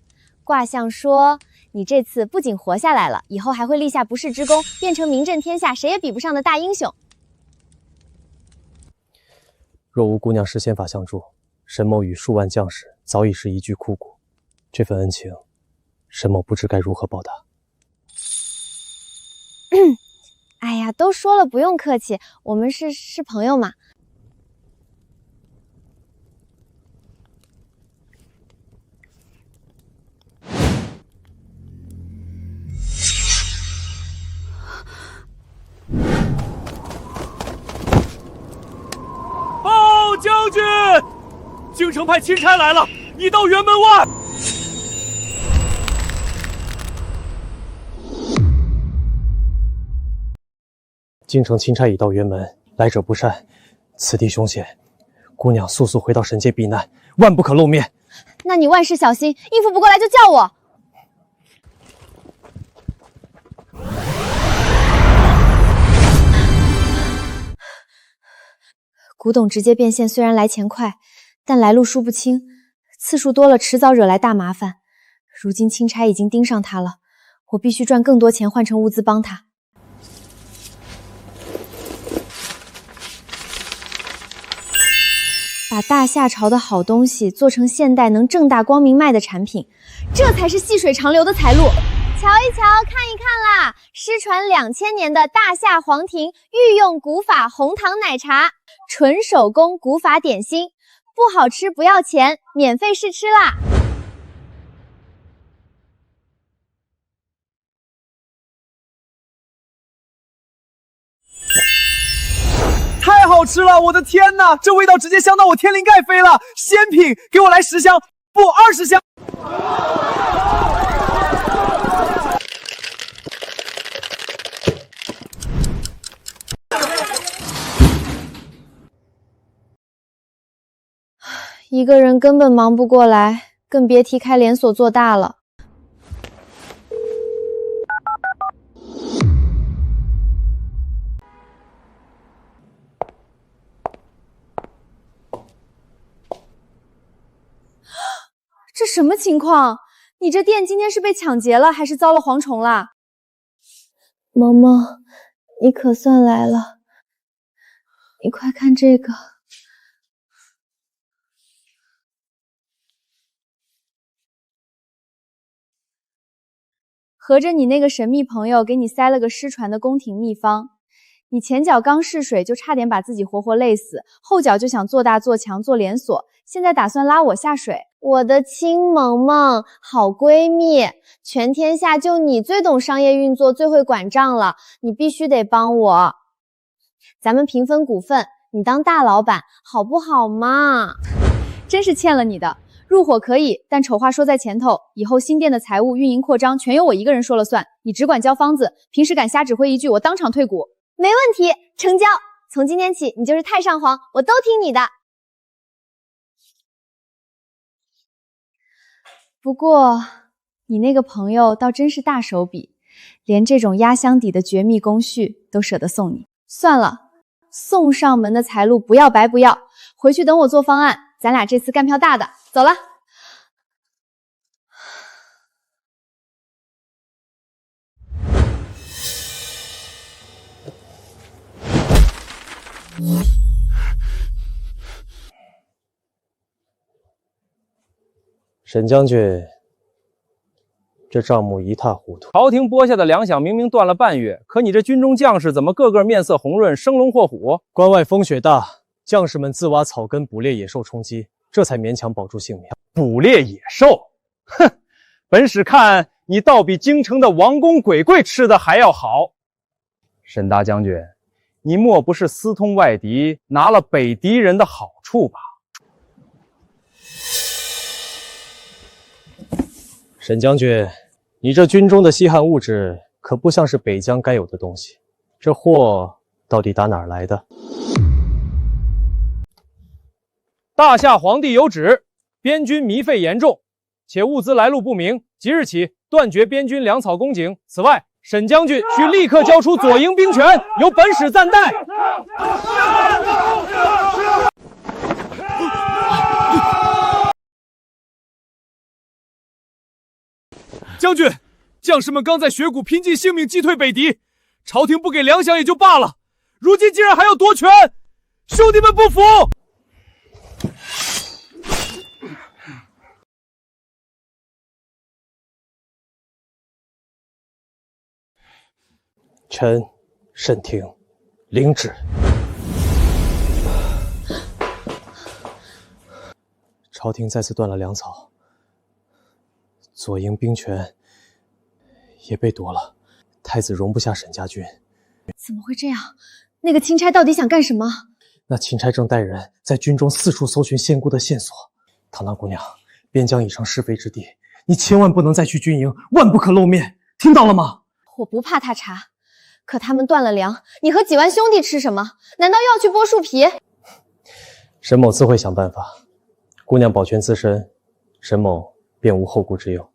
卦象说你这次不仅活下来了，以后还会立下不世之功，变成名震天下、谁也比不上的大英雄。若无姑娘施仙法相助，沈某与数万将士早已是一具枯骨。这份恩情，沈某不知该如何报答。哎呀，都说了不用客气，我们是朋友嘛。报将军，京城派钦差来了，已到辕门外。京城钦差已到辕门，来者不善，此地凶险，姑娘速速回到神界避难，万不可露面。那你万事小心，应付不过来就叫我。古董直接变现虽然来钱快，但来路说不清，次数多了迟早惹来大麻烦。如今钦差已经盯上他了，我必须赚更多钱换成物资帮他。把大夏朝的好东西做成现代能正大光明卖的产品，这才是细水长流的财路。瞧一瞧，看一看啦！失传2000年的大夏皇庭御用古法红糖奶茶，纯手工古法点心，不好吃不要钱，免费试吃啦！太好吃了！我的天哪，这味道直接香到我天灵盖飞了！仙品，给我来10箱，不20箱！一个人根本忙不过来，更别提开连锁做大了。这什么情况？你这店今天是被抢劫了，还是遭了蝗虫啦？萌萌，你可算来了，你快看这个。合着你那个神秘朋友给你塞了个失传的宫廷秘方，你前脚刚试水就差点把自己活活累死，后脚就想做大做强做连锁，现在打算拉我下水。我的亲萌萌，好闺蜜，全天下就你最懂商业运作，最会管账了，你必须得帮我。咱们平分股份，你当大老板好不好嘛？真是欠了你的。入伙可以，但丑话说在前头，以后新店的财务、运营、扩张全由我一个人说了算，你只管交方子，平时敢瞎指挥一句，我当场退股。没问题，成交。从今天起，你就是太上皇，我都听你的。不过，你那个朋友倒真是大手笔，连这种压箱底的绝密工序都舍得送你。算了，送上门的财路不要白不要，回去等我做方案，咱俩这次干票大的。走了。沈将军，这账目一塌糊涂。朝廷拨下的粮饷明明断了半月，可你这军中将士怎么个个面色红润，生龙活虎？关外风雪大，将士们自挖草根，捕猎野兽充饥，这才勉强保住性命。捕猎野兽？哼！本使看你倒比京城的王公鬼怪吃的还要好。沈大将军，你莫不是私通外敌，拿了北狄人的好处吧？沈将军，你这军中的稀罕物质可不像是北疆该有的东西，这货到底打哪儿来的？大夏皇帝有旨，边军糜费严重，且物资来路不明，即日起断绝边军粮草供给。此外，沈将军需立刻交出左营兵权，由本使暂代。将军，将士们刚在雪谷拼尽性命击退北狄，朝廷不给粮饷也就罢了，如今竟然还要夺权，兄弟们不服！臣沈廷领旨。朝廷再次断了粮草，左营兵权也被夺了，太子容不下沈家军。怎么会这样？那个钦差到底想干什么？那钦差正带人在军中四处搜寻仙姑的线索。唐娜姑娘，边疆已成是非之地，你千万不能再去军营，万不可露面，听到了吗？我不怕他查，可他们断了粮，你和几万兄弟吃什么？难道又要去剥树皮？沈某自会想办法。姑娘保全自身，沈某便无后顾之忧。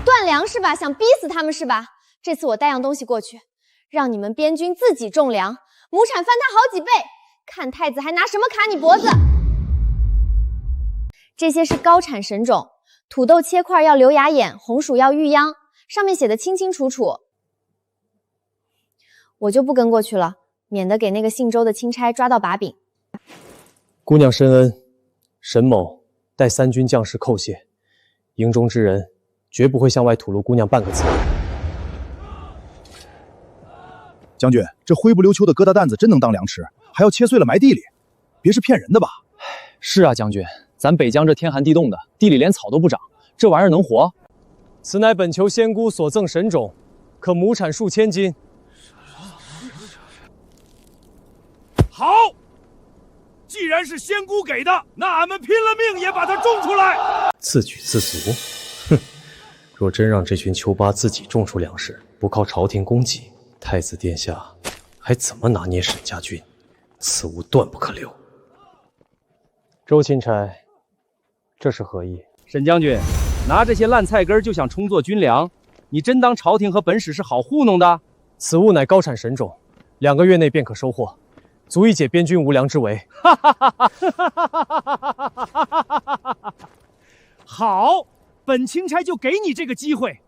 断粮是吧？想逼死他们是吧？这次我带样东西过去，让你们边军自己种粮，亩产翻他好几倍，看太子还拿什么卡你脖子？这些是高产神种，土豆切块要留牙眼，红薯要育秧，上面写的清清楚楚。我就不跟过去了，免得给那个姓周的钦差抓到把柄。姑娘深恩，沈某待三军将士叩谢，营中之人绝不会向外吐露姑娘半个字。将军，这灰不溜秋的疙瘩担子真能当粮吃，还要切碎了埋地里，别是骗人的吧？是啊，将军，咱北疆这天寒地冻的，地里连草都不长，这玩意儿能活？此乃本求仙姑所赠神种，可亩产数千斤。好，既然是仙姑给的，那俺们拼了命也把它种出来。自给自足，哼！若真让这群丘巴自己种出粮食，不靠朝廷供给，太子殿下还怎么拿捏沈家军？此物断不可留。周钦差，这是何意？沈将军，拿这些烂菜根就想充作军粮，你真当朝廷和本使是好糊弄的？此物乃高产神种，2个月内便可收获，足以解边军无粮之围。好，本钦差就给你这个机会。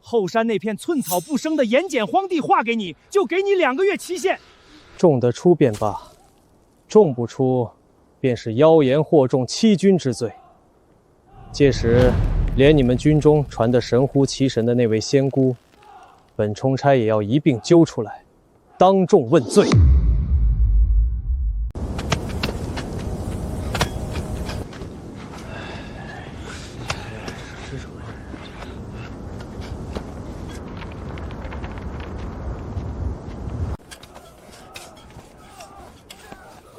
后山那片寸草不生的盐碱荒地划给你，就给你2个月期限。种得出便罢，种不出，便是妖言惑众欺君之罪。届时，连你们军中传得神乎其神的那位仙姑，本冲差也要一并揪出来，当众问罪。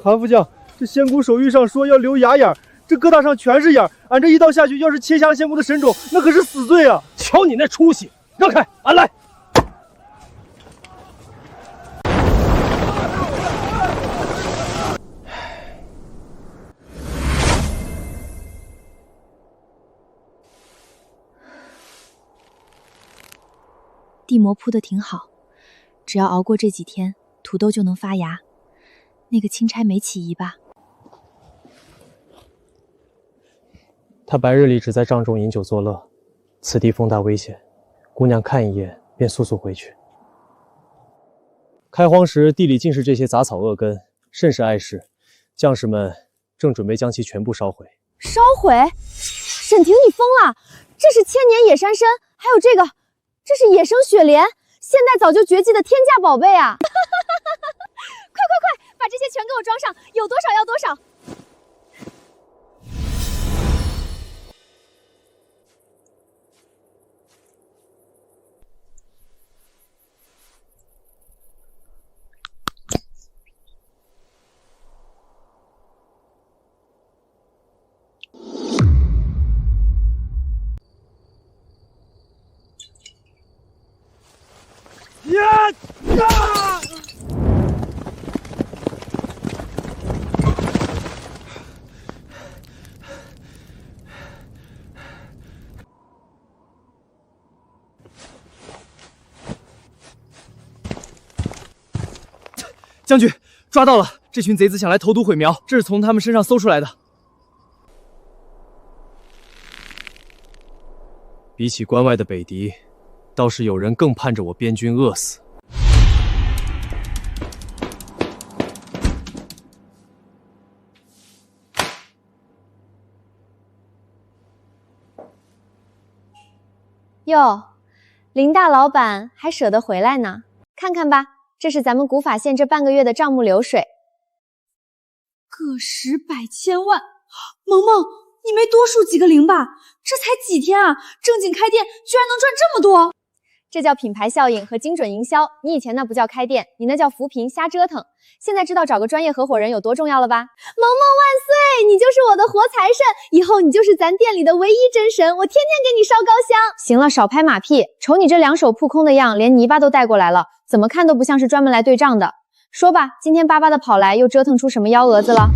韩副将，这仙姑手谕上说要留牙眼，这疙瘩上全是眼，俺这一刀下去，要是切下了仙姑的神种，那可是死罪啊！瞧你那出息，让开，俺来。地膜铺得挺好，只要熬过这几天，土豆就能发芽。那个钦差没起疑吧？他白日里只在帐中饮酒作乐，此地风大危险，姑娘看一眼便速速回去。开荒时地里尽是这些杂草恶根，甚是碍事，将士们正准备将其全部烧毁。烧毁？沈婷，你疯了！这是千年野山参，还有这个，这是野生雪莲，现代早就绝迹的天价宝贝啊！快快快，把这些全给我装上，有多少要多少。呀！将军，抓到了！这群贼子想来投毒毁苗，这是从他们身上搜出来的。比起关外的北敌，倒是有人更盼着我边军饿死。哟，林大老板还舍得回来呢？看看吧，这是咱们古法县这半个月的账目流水。个十百千万。萌萌，你没多数几个零吧？这才几天啊，正经开店居然能赚这么多！这叫品牌效应和精准营销。你以前那不叫开店，你那叫扶贫瞎折腾。现在知道找个专业合伙人有多重要了吧？萌萌万岁！你就是我的活财神，以后你就是咱店里的唯一真神，我天天给你烧高香。行了，少拍马屁，瞅你这两手扑空的样，连泥巴都带过来了，怎么看都不像是专门来对账的。说吧，今天巴巴的跑来，又折腾出什么幺蛾子了？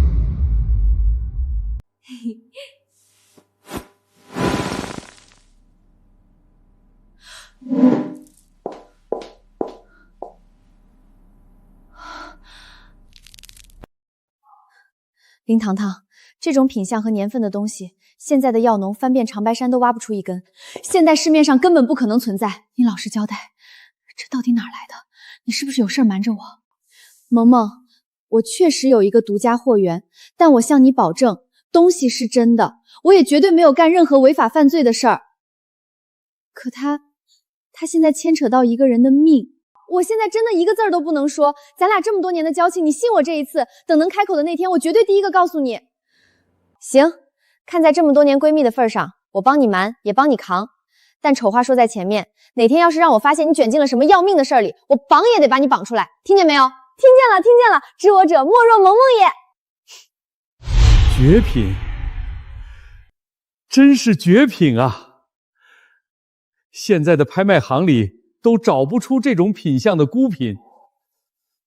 林糖糖，这种品相和年份的东西，现在的药农翻遍长白山都挖不出一根，现在市面上根本不可能存在。你老实交代，这到底哪儿来的？你是不是有事瞒着我？萌萌，我确实有一个独家货源，但我向你保证，东西是真的，我也绝对没有干任何违法犯罪的事儿。可他现在牵扯到一个人的命。我现在真的一个字儿都不能说，咱俩这么多年的交情，你信我这一次，等能开口的那天，我绝对第一个告诉你。行，看在这么多年闺蜜的份上，我帮你瞒，也帮你扛。但丑话说在前面，哪天要是让我发现你卷进了什么要命的事儿里，我绑也得把你绑出来，听见没有？听见了，听见了，知我者莫若萌萌也。绝品，真是绝品啊！现在的拍卖行里都找不出这种品相的孤品。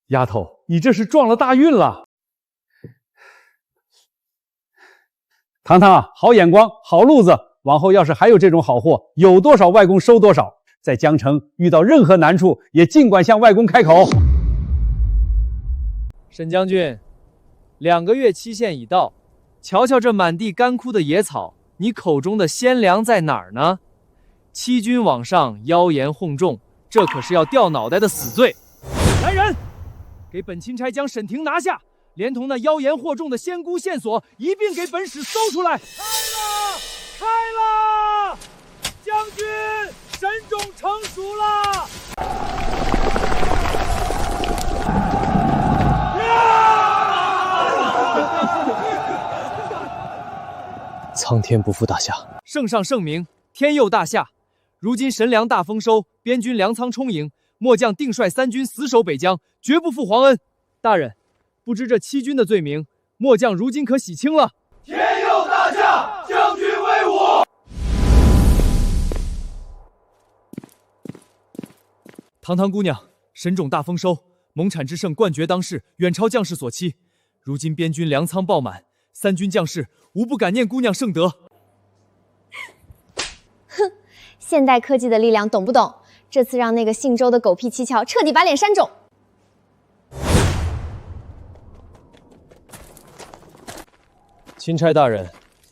丫头，你这是撞了大运了。糖糖，好眼光，好路子，往后要是还有这种好货，有多少外公收多少。在江城遇到任何难处，也尽管向外公开口。沈将军，2个月期限已到，瞧瞧这满地干枯的野草，你口中的鲜粮在哪儿呢？欺君罔上，妖言哄众，这可是要掉脑袋的死罪！来人，给本钦差将沈婷拿下，连同那妖言惑众的仙姑线索一并给本使搜出来！开了！将军，沈种成熟了！苍天不负大夏，圣上圣明，天佑大夏。如今神粮大丰收，边军粮仓充盈，末将定率3军死守北疆，绝不负皇恩。大人，不知这欺君的罪名，末将如今可洗清了。天佑大夏，将军威武！堂堂姑娘，神种大丰收，蒙产之盛冠绝当世，远超将士所期。如今边军粮仓爆满，3军将士无不感念姑娘圣德。哼，现代科技的力量懂不懂？这次让那个姓周的狗屁七窍彻底把脸扇肿。钦差大人，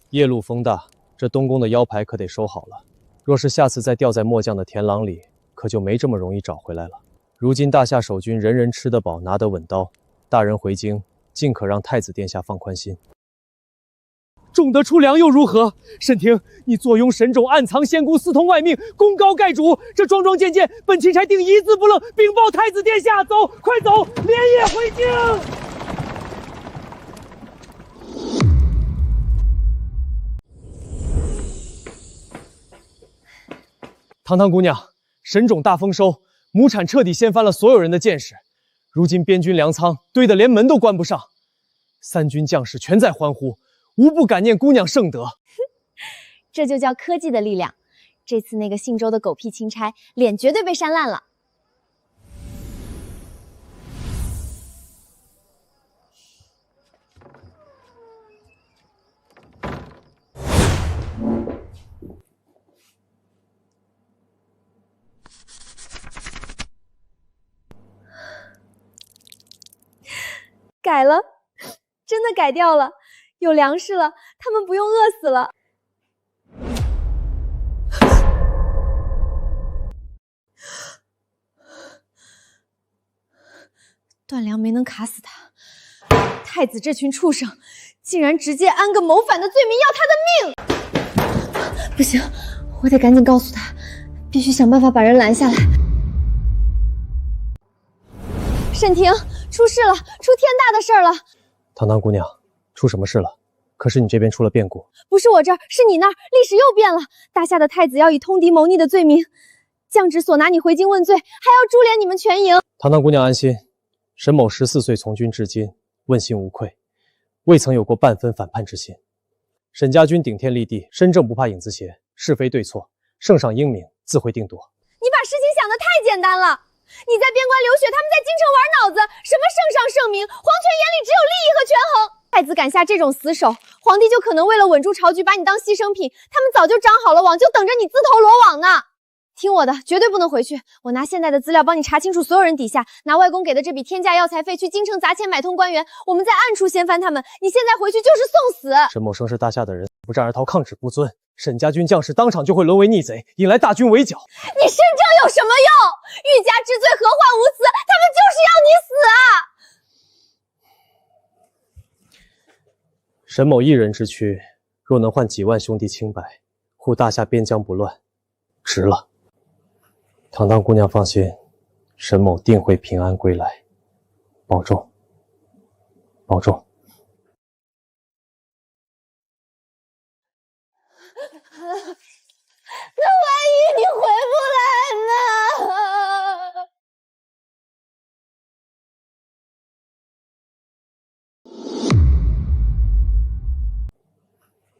夜路风大，这东宫的腰牌可得收好了。若是下次再掉在末将的田廊里，可就没这么容易找回来了。如今大夏守军人人吃得饱，拿得稳刀，大人回京，尽可让太子殿下放宽心。种得出粮又如何？沈婷，你坐拥神种，暗藏仙姑，私通外命，功高盖主，这桩桩件件，本钦差定一字不漏禀报太子殿下。走，快走，连夜回京。堂堂姑娘，神种大丰收，亩产彻底掀翻了所有人的见识。如今边军粮仓堆得连门都关不上，3军将士全在欢呼，无不感念姑娘圣德。这就叫科技的力量。这次那个姓周的狗屁钦差，脸绝对被扇烂了。改了，真的改掉了，有粮食了，他们不用饿死了。断粮没能卡死他，太子这群畜生竟然直接安个谋反的罪名要他的命！不行，我得赶紧告诉他，必须想办法把人拦下来。沈婷，出事了，出天大的事儿了！堂堂姑娘，出什么事了？可是你这边出了变故。不是我这儿，是你那儿，历史又变了。大夏的太子要以通敌谋逆的罪名，降旨所拿你回京问罪，还要株连你们全营。堂堂姑娘安心，沈某14岁从军至今，问心无愧，未曾有过半分反叛之心。沈家军顶天立地，身正不怕影子斜，是非对错，圣上英明，自会定夺。你把事情想得太简单了。你在边关留学，他们在京城玩脑子，什么圣上圣明，皇权眼里只有利益和权衡。太子敢下这种死手，皇帝就可能为了稳住朝局，把你当牺牲品。他们早就张好了网，就等着你自投罗网呢。听我的，绝对不能回去。我拿现在的资料帮你查清楚所有人底下，拿外公给的这笔天价药材费去京城砸钱买通官员，我们在暗处掀翻他们。你现在回去就是送死。沈某生是大夏的人，不战而逃，抗旨不遵。沈家军将士当场就会沦为逆贼，引来大军围剿。你身正有什么用？欲加之罪，何患无辞？他们就是要你死啊！沈某一人之躯，若能换几万兄弟清白，护大夏边疆不乱，值了。堂堂姑娘放心，沈某定会平安归来，保重，保重。那万一你回不来呢？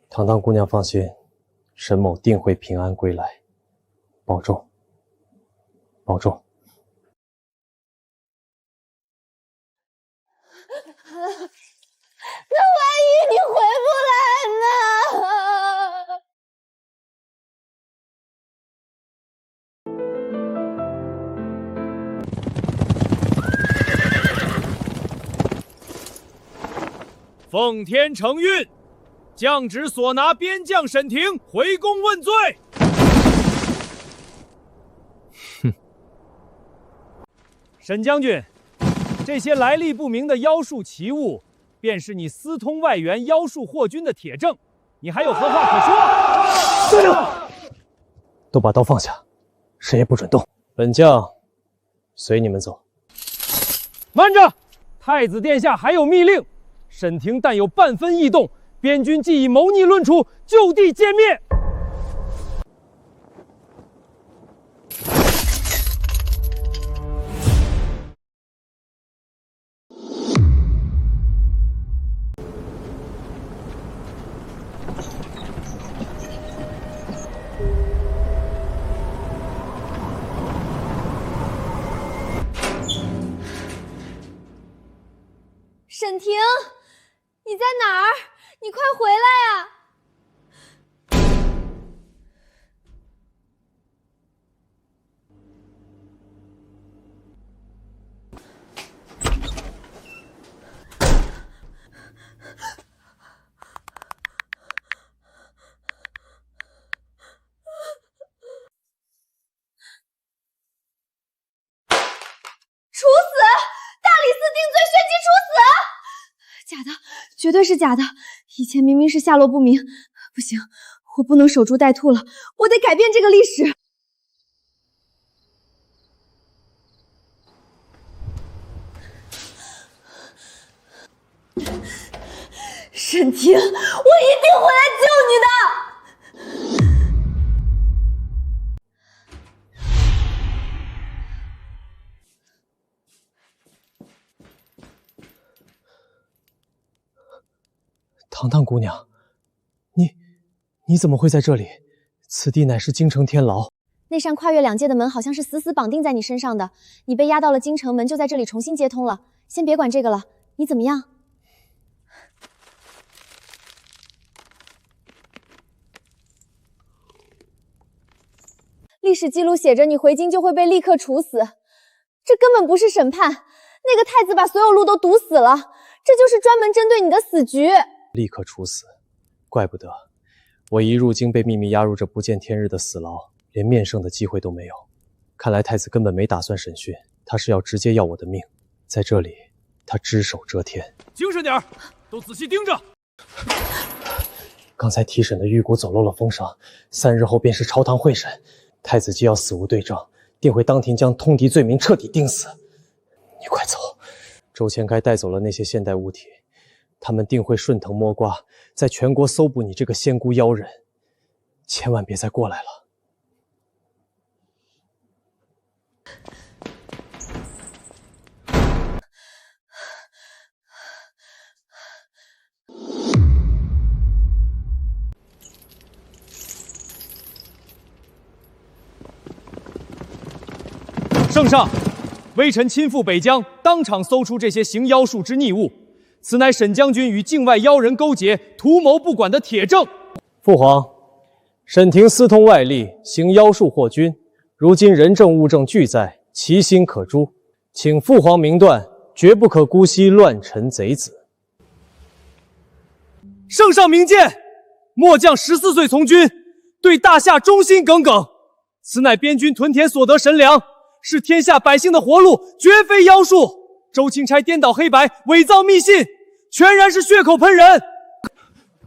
堂堂姑娘放心，沈某定会平安归来，保重，保重。那万一你回不来呢？奉天承运，降旨所拿边将沈婷回宫问罪。哼，沈将军，这些来历不明的妖术奇物，便是你私通外援、妖术祸军的铁证。你还有何话可说？司令，都把刀放下，谁也不准动。本将随你们走。慢着！太子殿下还有密令。沈婷但有半分异动，边军即以谋逆论处，就地歼灭。沈婷，你在哪儿？你快回来啊！处死！大理寺定罪，旋即处死！假的，绝对是假的！以前明明是下落不明，不行，我不能守株待兔了，我得改变这个历史。沈婷，我一定会来救你的！堂堂姑娘，你怎么会在这里？此地乃是京城天牢。那扇跨越两界的门好像是死死绑定在你身上的，你被押到了京城门，就在这里重新接通了。先别管这个了，你怎么样？历史记录写着你回京就会被立刻处死，这根本不是审判，那个太子把所有路都堵死了，这就是专门针对你的死局。立刻处死，怪不得我一入京被秘密押入这不见天日的死牢，连面圣的机会都没有。看来太子根本没打算审讯，他是要直接要我的命。在这里，他只手遮天。精神点儿，都仔细盯着。刚才提审的玉骨走漏了风声，3日后便是朝堂会审，太子既要死无对证，定会当庭将通敌罪名彻底定死。你快走！周千开带走了那些现代物体，他们定会顺藤摸瓜，在全国搜捕你这个仙姑妖人。千万别再过来了。圣上，微臣亲赴北疆，当场搜出这些行妖术之逆物，此乃沈将军与境外妖人勾结、图谋不管的铁证。父皇，沈廷私通外力，行妖术祸君，如今人证物证俱在，其心可诛，请父皇明断，绝不可姑息乱臣贼子。圣上明鉴，末将14岁从军，对大夏忠心耿耿，此乃边军屯田所得神粮。是天下百姓的活路，绝非妖术。周钦差颠倒黑白，伪造密信，全然是血口喷人。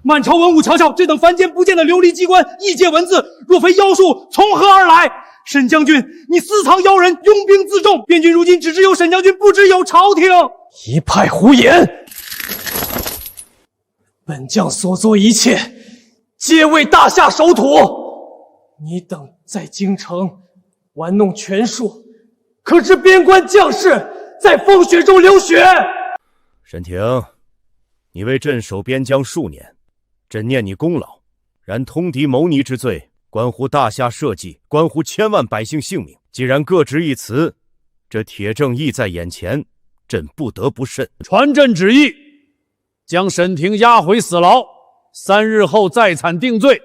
满朝文武瞧瞧，这等凡间不见的琉璃机关、异界文字，若非妖术，从何而来？沈将军，你私藏妖人，拥兵自重，边军如今只知有沈将军，不知有朝廷。一派胡言！本将所做一切，皆为大夏守土。你等在京城玩弄权术，可知边关将士在风雪中流血？沈廷，你为镇守边疆数年，朕念你功劳，然通敌谋逆之罪，关乎大夏社稷，关乎千万百姓性命。既然各执一词，这铁证亦在眼前，朕不得不慎。传朕旨意，将沈廷押回死牢，3日后再惨定罪。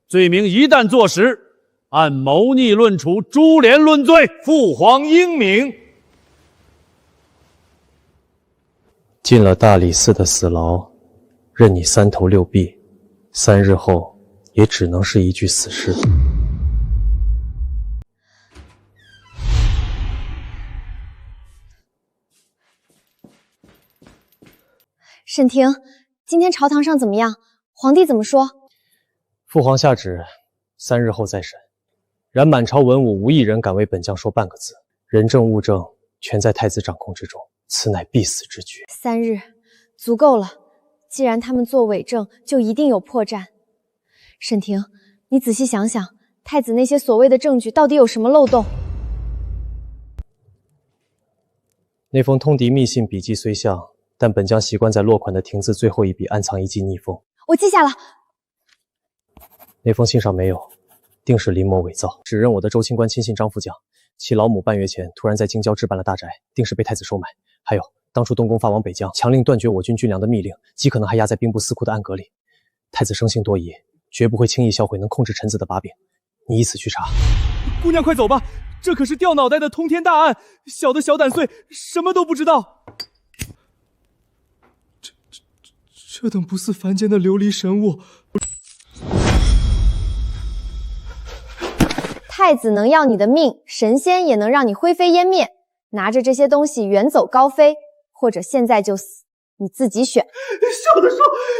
罪名一旦坐实，按谋逆论处，株连论罪。父皇英明。进了大理寺的死牢，任你3头6臂，3日后也只能是一具死尸。沈廷，今天朝堂上怎么样？皇帝怎么说？父皇下旨，3日后再审。然满朝文武无一人敢为本将说半个字，人证物证全在太子掌控之中，此乃必死之举。3日足够了，既然他们做伪证，就一定有破绽。沈廷，你仔细想想，太子那些所谓的证据到底有什么漏洞？那封通敌密信笔迹虽像，但本将习惯在落款的廷字最后一笔暗藏一记逆封。我记下了。那封信上没有，定是林某伪造。指认我的周清官亲信张副将，其老母半月前突然在京郊置办了大宅，定是被太子收买。还有当初东宫发往北疆，强令断绝我军军粮的密令，极可能还压在兵部司库的暗格里。太子生性多疑，绝不会轻易销毁能控制臣子的把柄。你以此去查。姑娘快走吧，这可是掉脑袋的通天大案，小的小胆碎，什么都不知道。这等不似凡间的琉璃神物。太子能要你的命，神仙也能让你灰飞烟灭。拿着这些东西远走高飞，或者现在就死，你自己选。小的说，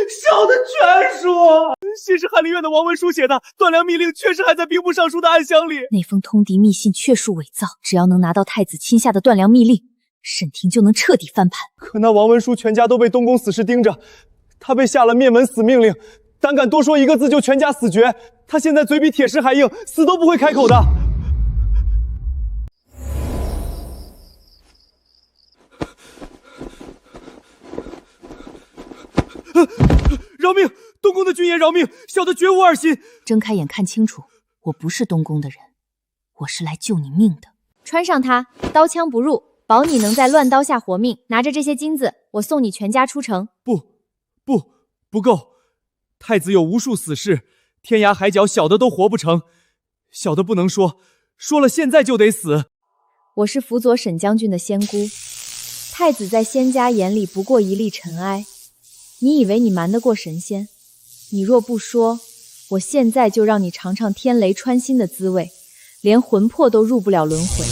小的全说。信是翰林院的王文书写的，断粮密令确实还在兵部尚书的暗箱里。那封通敌密信确属伪造，只要能拿到太子亲下的断粮密令，沈廷就能彻底翻盘。可那王文书全家都被东宫死士盯着，他被下了灭门死命令，胆敢多说一个字就全家死绝。他现在嘴比铁石还硬，死都不会开口的。饶命！东宫的君爷饶命！小的绝无二心。睁开眼看清楚，我不是东宫的人，我是来救你命的。穿上它，刀枪不入，保你能在乱刀下活命。拿着这些金子，我送你全家出城。不够。太子有无数死士，天涯海角小的都活不成，小的不能说，说了现在就得死。我是辅佐沈将军的仙姑，太子在仙家眼里不过一粒尘埃。你以为你瞒得过神仙？你若不说，我现在就让你尝尝天雷穿心的滋味，连魂魄都入不了轮回。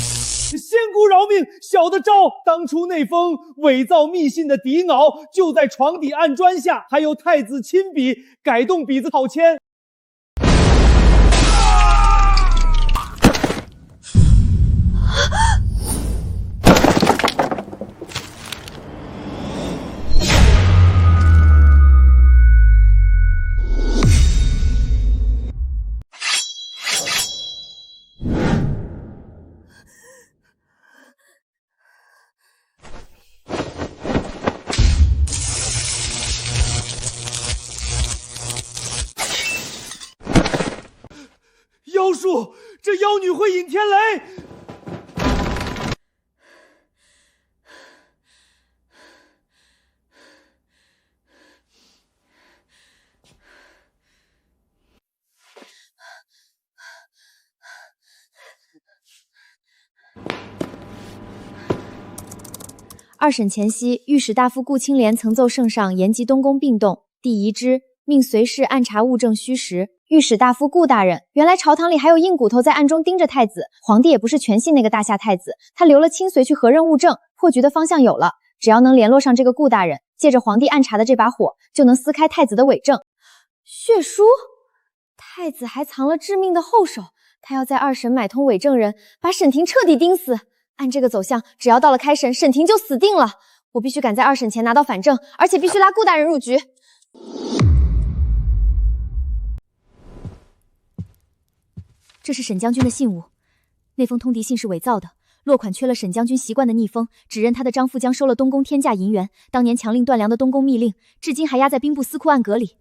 仙姑饶命！小的招。当初那封伪造密信的底稿就在床底暗砖下，还有太子亲笔改动笔子讨签。妖术，这妖女会引天雷。二审前夕，御史大夫顾清廉曾奏圣上延及东宫并动，帝疑之，命随侍暗查物证虚实。御史大夫顾大人，原来朝堂里还有硬骨头在暗中盯着太子，皇帝也不是全信那个大夏太子，他留了亲随去核认物证，破局的方向有了，只要能联络上这个顾大人，借着皇帝暗查的这把火，就能撕开太子的伪证。血书，太子还藏了致命的后手，他要在二审买通伪证人，把沈婷彻底盯死。按这个走向，只要到了开审，沈婷就死定了。我必须赶在二审前拿到反证，而且必须拉顾大人入局。这是沈将军的信物，那封通敌信是伪造的，落款缺了沈将军习惯的逆封，只认他的张富江收了东宫天价银元，当年强令断粮的东宫密令，至今还压在兵部司库暗格里。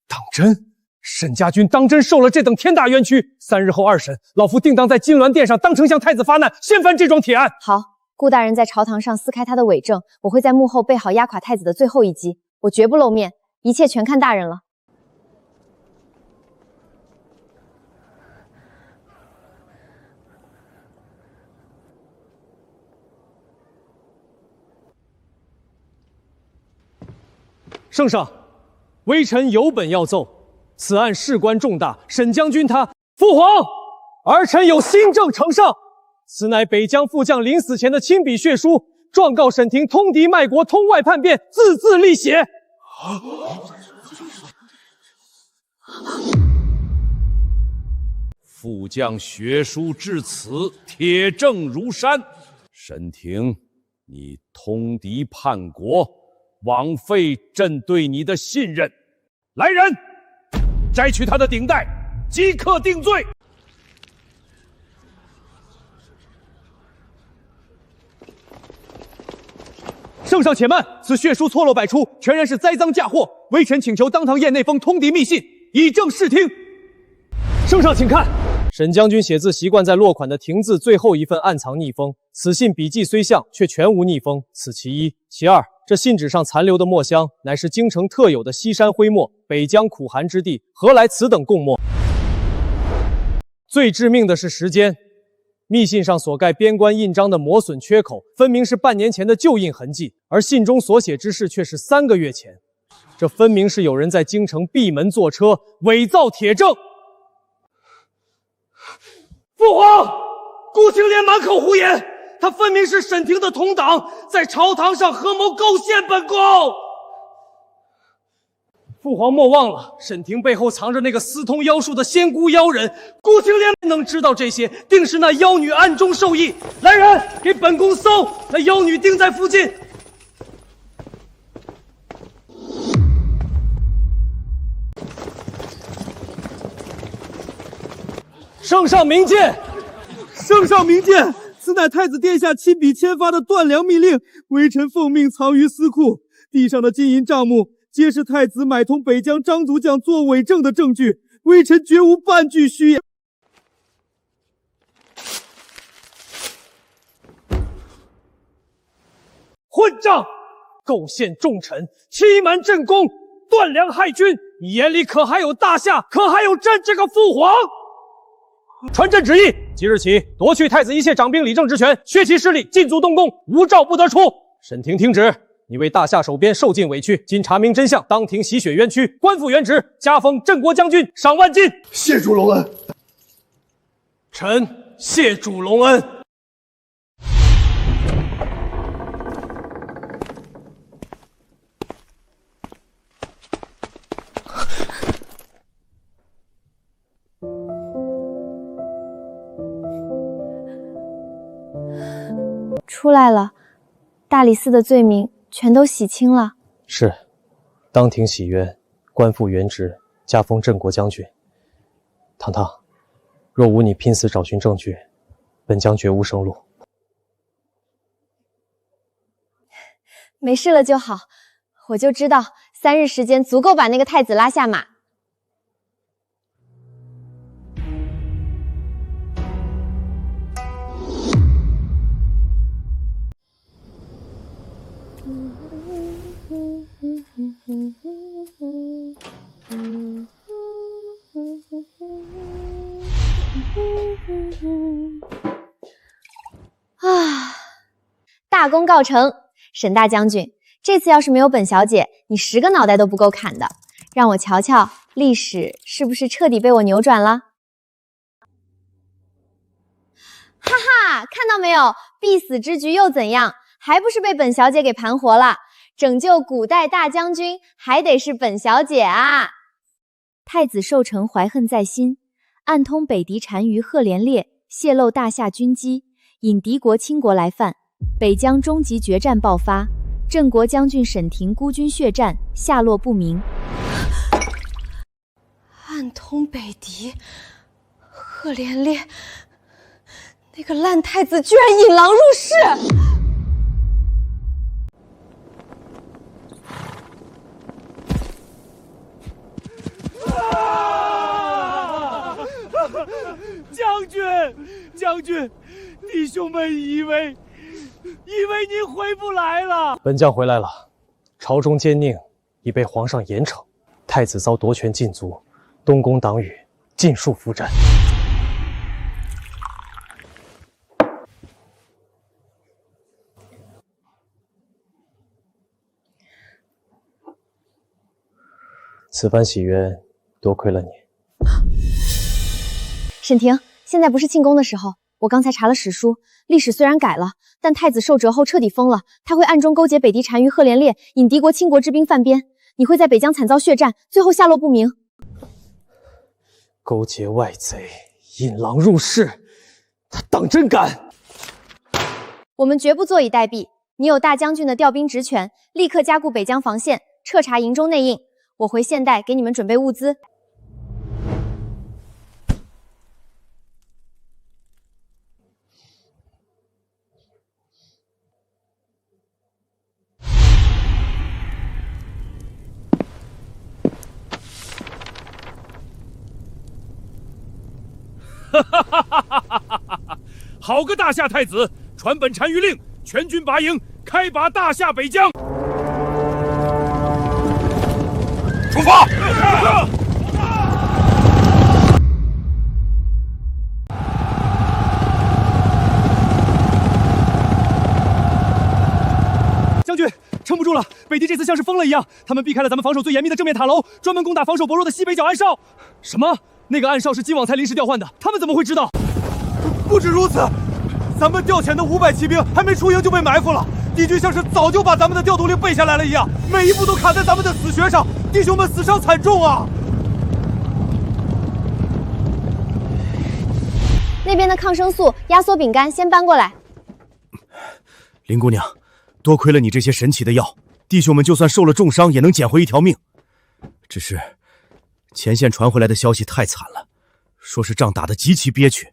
当真？沈家军当真受了这等天大冤屈？3日后二审，老夫定当在金銮殿上当丞相太子发难，掀翻这桩铁案。好，顾大人在朝堂上撕开他的伪证，我会在幕后备好压垮太子的最后一击，我绝不露面，一切全看大人了。圣上，微臣有本要奏。此案事关重大，沈将军他父皇，儿臣有新政呈上。此乃北疆副将临死前的亲笔血书，状告沈婷通敌卖国，通外叛变，字字立血。副将血书至此，铁证如山。沈婷，你通敌叛国，枉费朕对你的信任。来人，摘取他的顶戴，即刻定罪。圣上且慢，此血书错落百出，全然是栽赃嫁祸。微臣请求当堂验那封通敌密信，以正视听。圣上请看，沈将军写字习惯在落款的亭字最后一份暗藏逆封，此信笔迹虽像，却全无逆封，此其一。其二，这信纸上残留的墨香，乃是京城特有的西山灰墨。北疆苦寒之地，何来此等贡墨？最致命的是时间，密信上所盖边关印章的磨损缺口，分明是半年前的旧印痕迹，而信中所写之事却是3个月前。这分明是有人在京城闭门坐车，伪造铁证。父皇，顾清廉满口胡言，他分明是沈婷的同党，在朝堂上合谋构陷本宫。父皇莫忘了，沈婷背后藏着那个私通妖术的仙姑妖人，顾清廉能知道这些，定是那妖女暗中授意。来人，给本宫搜，那妖女定在附近。圣上明鉴，圣上明鉴，此乃太子殿下亲笔签发的断粮密令，微臣奉命藏于司库。地上的金银账目，皆是太子买通北疆张族将做伪证的证据，微臣绝无半句虚言。混账！构陷重臣，欺瞒朕宫，断粮害君，你眼里可还有大夏，可还有朕这个父皇？传朕旨意，即日起夺去太子一切掌兵理政之权，削其势力，禁足东宫，无诏不得出。沈婷听旨，你为大夏守边受尽委屈，今查明真相，当庭洗雪冤屈，官复原职，加封镇国将军，赏万金。谢主隆恩。臣谢主隆恩。出来了，大理寺的罪名全都洗清了。是，当庭洗冤，官复原职，加封镇国将军。堂堂，若无你拼死找寻证据，本将绝无生路。没事了就好，我就知道3日时间足够把那个太子拉下马。啊，大功告成，沈大将军，这次要是没有本小姐，你10个脑袋都不够砍的。让我瞧瞧，历史是不是彻底被我扭转了？哈哈，看到没有？必死之局又怎样？还不是被本小姐给盘活了。拯救古代大将军，还得是本小姐啊！太子寿成怀恨在心，暗通北狄单于赫连烈，泄露大夏军机，引敌国倾国来犯，北疆终极决战爆发，镇国将军沈廷孤军血战，下落不明。暗通北狄，赫连烈，那个烂太子居然引狼入室！将军，弟兄们以为您回不来了。本将回来了，朝中奸佞已被皇上严惩，太子遭夺权禁足，东宫党羽尽数伏斩。此番喜冤，多亏了你。沈廷，现在不是庆功的时候。我刚才查了史书，历史虽然改了，但太子受折后彻底疯了，他会暗中勾结北狄单于赫连烈，引敌国倾国之兵犯边。你会在北疆惨遭血战，最后下落不明。勾结外贼，引狼入室，他当真敢？我们绝不坐以待毙。你有大将军的调兵职权，立刻加固北疆防线，彻查营中内应。我回现代给你们准备物资。好个大夏太子！传本单于令，全军拔营，开拔大夏北疆。出发！将军，撑不住了！北狄这次像是疯了一样，他们避开了咱们防守最严密的正面塔楼，专门攻打防守薄弱的西北角暗哨。什么？那个暗哨是今往才临时调换的，他们怎么会知道？不止如此，咱们调遣的500骑兵还没出营就被埋伏了。敌军像是早就把咱们的调度令背下来了一样，每一步都卡在咱们的死穴上，弟兄们死伤惨重啊！那边的抗生素、压缩饼干先搬过来。林姑娘，多亏了你这些神奇的药，弟兄们就算受了重伤也能捡回一条命。只是前线传回来的消息太惨了，说是仗打得极其憋屈。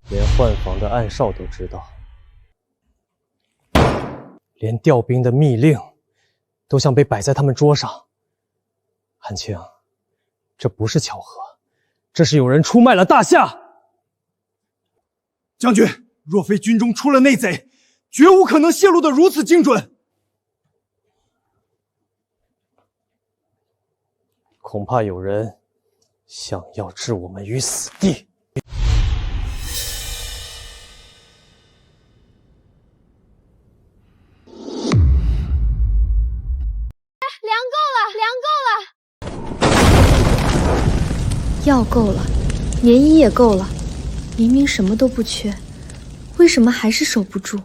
连换防的暗哨都知道，连调兵的密令都像被摆在他们桌上。韩青，这不是巧合，这是有人出卖了大夏。将军，若非军中出了内贼，绝无可能泄露得如此精准。恐怕有人想要置我们于死地。药够了，棉衣也够了，明明什么都不缺，为什么还是守不住？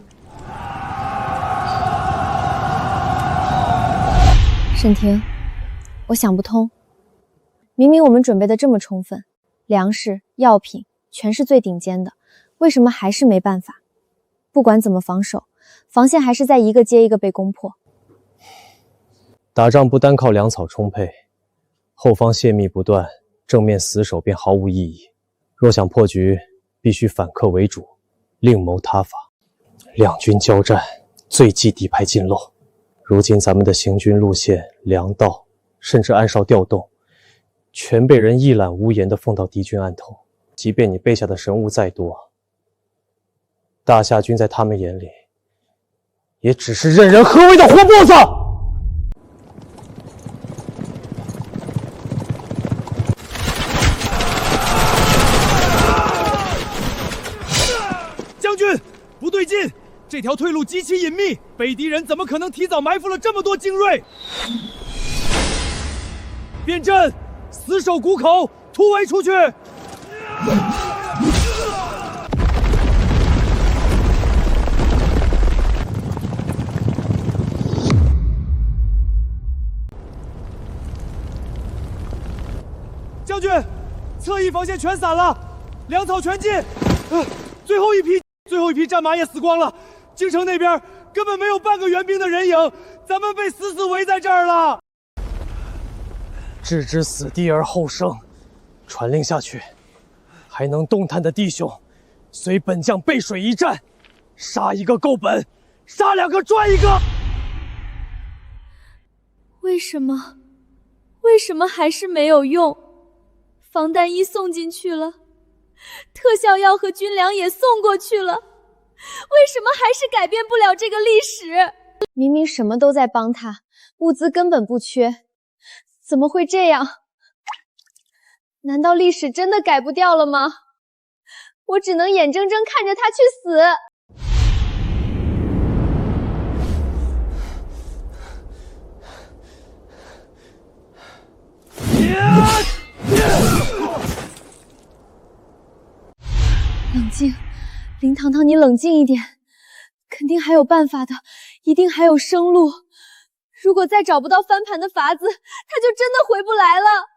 沈廷，我想不通，明明我们准备的这么充分，粮食、药品全是最顶尖的，为什么还是没办法？不管怎么防守，防线还是在一个接一个被攻破。打仗不单靠粮草充沛，后方泄密不断，正面死守便毫无意义。若想破局，必须反客为主，另谋他法。两军交战，最忌敌派进漏。如今咱们的行军路线、粮道，甚至暗哨调动，全被人一览无言地奉到敌军案头。即便你备下的神物再多，大夏军在他们眼里，也只是任人何为的活沫子。将军，不对劲，这条退路极其隐秘，北狄人怎么可能提早埋伏了这么多精锐？变阵，死守谷口，突围出去！将军，侧翼防线全散了，粮草全尽，最后一批战马也死光了，京城那边根本没有半个援兵的人影，咱们被死死围在这儿了。置之死地而后生，传令下去，还能动弹的弟兄，随本将背水一战，杀一个够本，杀2个赚1个。为什么还是没有用？防弹衣送进去了，特效药和军粮也送过去了，为什么还是改变不了这个历史？明明什么都在帮他，物资根本不缺，怎么会这样？难道历史真的改不掉了吗？我只能眼睁睁看着他去死。冷静，林堂堂，你冷静一点，肯定还有办法的，一定还有生路。如果再找不到翻盘的法子，他就真的回不来了。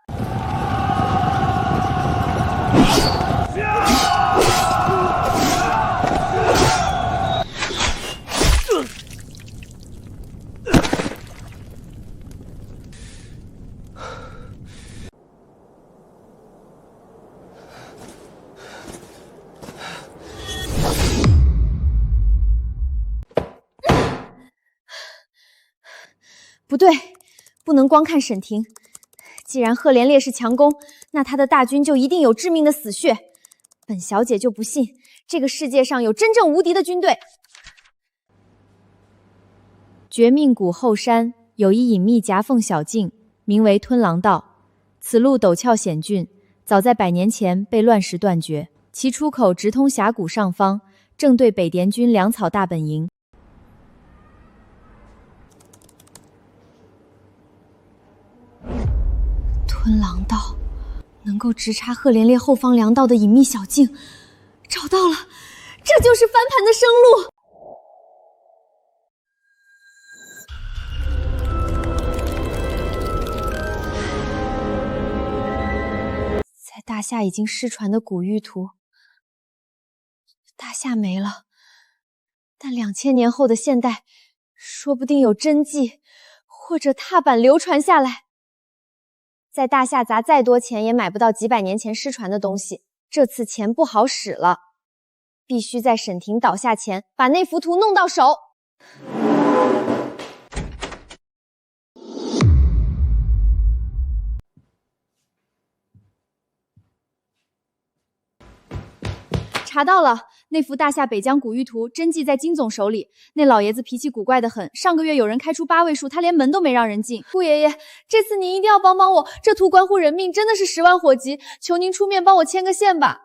不对，不能光看沈婷。既然赫连烈是强攻，那他的大军就一定有致命的死穴。本小姐就不信这个世界上有真正无敌的军队。绝命谷后山有一隐秘夹缝小径，名为吞狼道。此路陡峭险峻，早在100年前被乱石断绝，其出口直通峡谷上方，正对北滇军粮草大本营。吞狼道，能够直插赫连烈后方粮道的隐秘小径，找到了，这就是翻盘的生路。在大夏已经失传的古玉图，大夏没了，但2000年后的现代，说不定有真迹或者拓版流传下来。在大夏砸再多钱也买不到几百年前失传的东西，这次钱不好使了，必须在沈婷倒下前把那幅图弄到手。查到了，那幅大夏北疆古玉图真迹在金总手里。那老爷子脾气古怪得很，上个月有人开出8位数，他连门都没让人进。顾爷爷，这次您一定要帮帮我，这图关乎人命，真的是10万火急，求您出面帮我牵个线吧。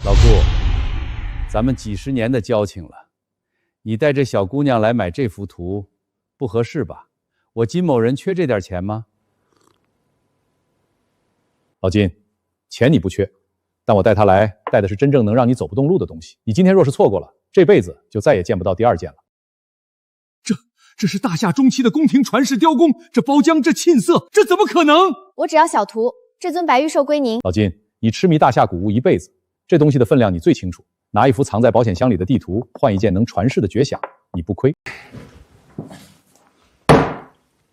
老顾，咱们几十年的交情了，你带着小姑娘来买这幅图，不合适吧？我金某人缺这点钱吗？老金，钱你不缺，但我带他来，带的是真正能让你走不动路的东西。你今天若是错过了，这辈子就再也见不到第2件了。这是大夏中期的宫廷传世雕工，这包浆，这沁色，这怎么可能？我只要小图，这尊白玉兽归您。老金，你痴迷大夏古物一辈子，这东西的分量你最清楚。拿一幅藏在保险箱里的地图，换一件能传世的绝响，你不亏。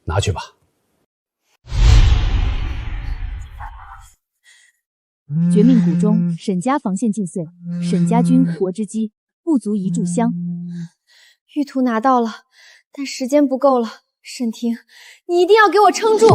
拿去吧。绝命谷中，沈家防线尽碎，沈家军国之基不足1炷香。玉图拿到了，但时间不够了。沈婷，你一定要给我撑住！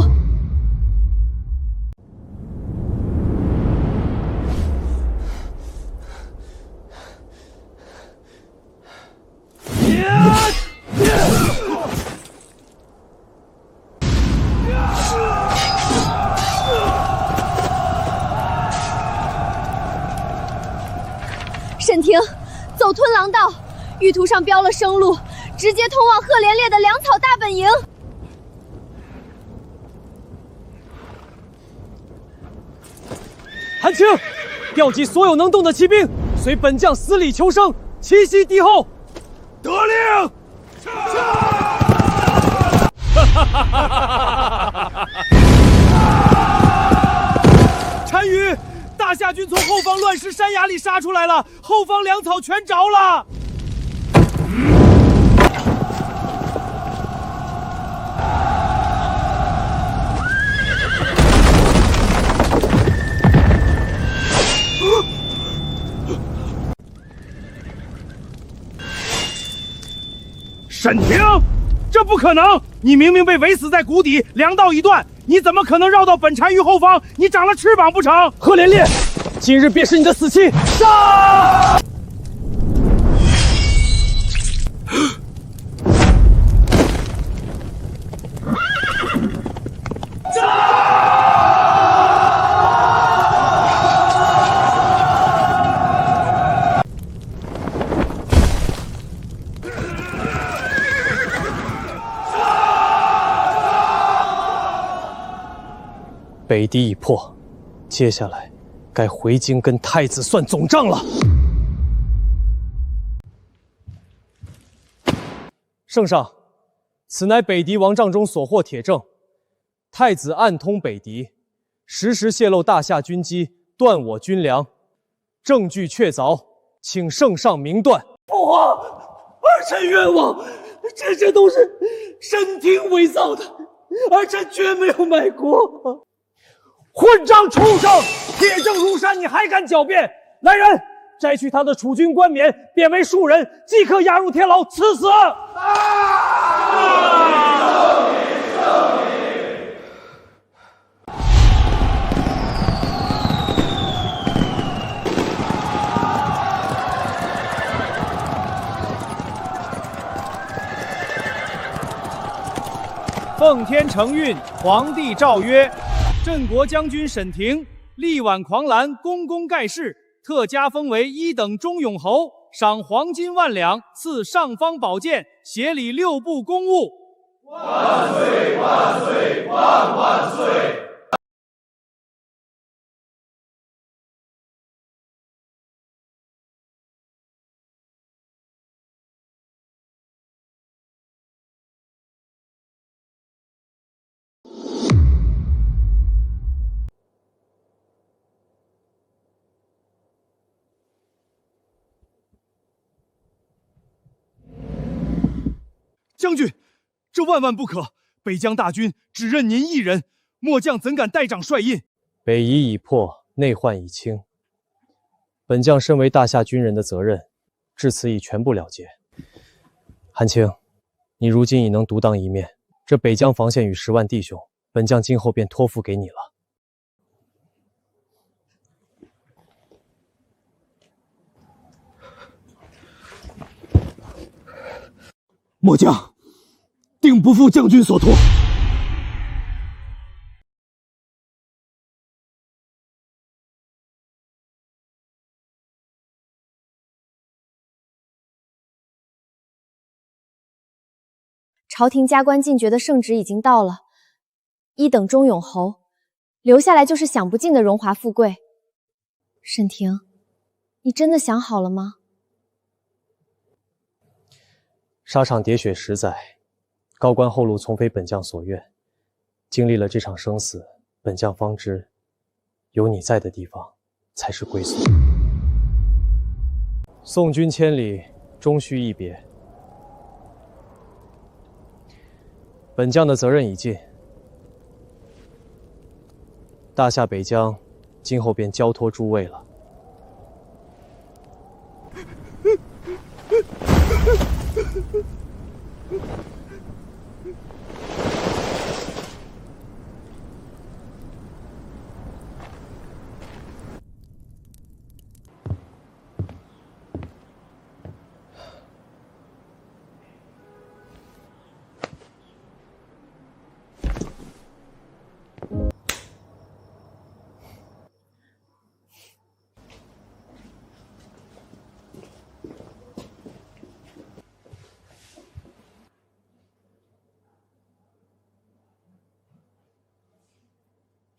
沈婷，走吞狼道，域图上标了生路，直接通往赫连烈的粮草大本营。韩青，调集所有能动的骑兵，随本将死里求生，奇袭敌后。得令。单于，大夏军从后方乱石山崖里杀出来了，后方粮草全着了。沈婷，这不可能！你明明被围死在谷底，粮道已断，你怎么可能绕到本单于后方？你长了翅膀不成？赫连烈，今日便是你的死期！杀！北敌已破，接下来该回京跟太子算总账了。圣上，此乃北敌王帐中所获铁证，太子暗通北敌，实时泄露大夏军机，断我军粮，证据确凿，请圣上明断。父皇，儿臣冤枉，这都是沈婷伪造的，儿臣绝没有卖国。混账畜生！铁证如山，你还敢狡辩？来人，摘去他的储军冠冕，贬为庶人，即刻押入天牢，赐死！奉天承运，皇帝诏曰：镇国将军沈婷力挽狂澜，功功盖世，特加封为1等中勇侯，赏黄金1万两，赐尚方宝剑，协理6部公务。万岁万岁万万岁！将军，这万万不可！北疆大军只认您一人，末将怎敢代长帅印？北夷已破，内患已清，本将身为大夏军人的责任，至此已全部了结。韩青，你如今已能独当一面，这北疆防线与10万弟兄，本将今后便托付给你了。末将定不负将军所托。朝廷加官进爵的圣旨已经到了，1等中勇侯，留下来就是享不尽的荣华富贵。沈婷，你真的想好了吗？沙场喋血10载，高官厚禄从非本将所愿。经历了这场生死，本将方知，有你在的地方才是归宿。送君千里，终须一别。本将的责任已尽，大夏北疆今后便交托诸位了。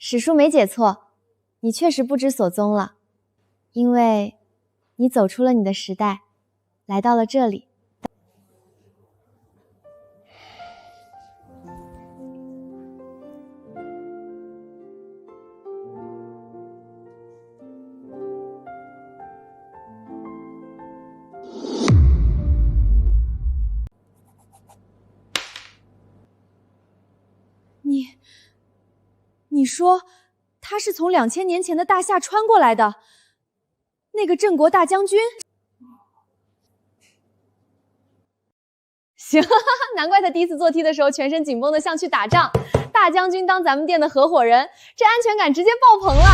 史书没解错，你确实不知所踪了，因为你走出了你的时代，来到了这里。你说他是从2000年前的大夏穿过来的，那个郑国大将军？行，难怪他第一次坐梯的时候全身紧绷的像去打仗。大将军当咱们店的合伙人，这安全感直接爆棚了。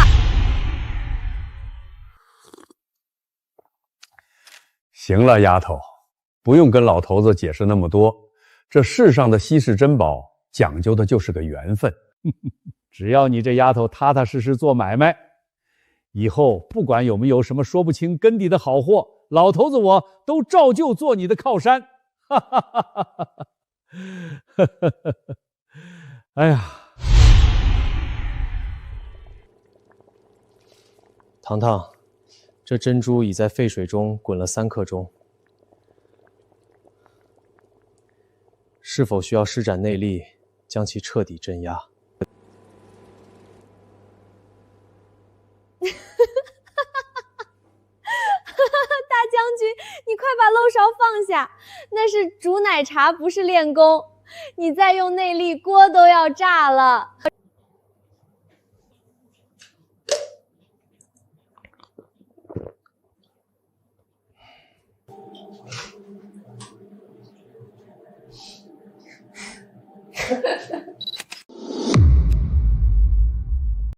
行了，丫头，不用跟老头子解释那么多。这世上的稀世珍宝，讲究的就是个缘分。只要你这丫头踏踏实实做买卖，以后不管有没有什么说不清根底的好货，老头子我都照旧做你的靠山。哈哈哈哈哈哈！哎呀，糖糖，这珍珠已在沸水中滚了3刻钟，是否需要施展内力将其彻底镇压？大将军，你快把漏勺放下，那是煮奶茶，不是练功。你再用内力，锅都要炸了。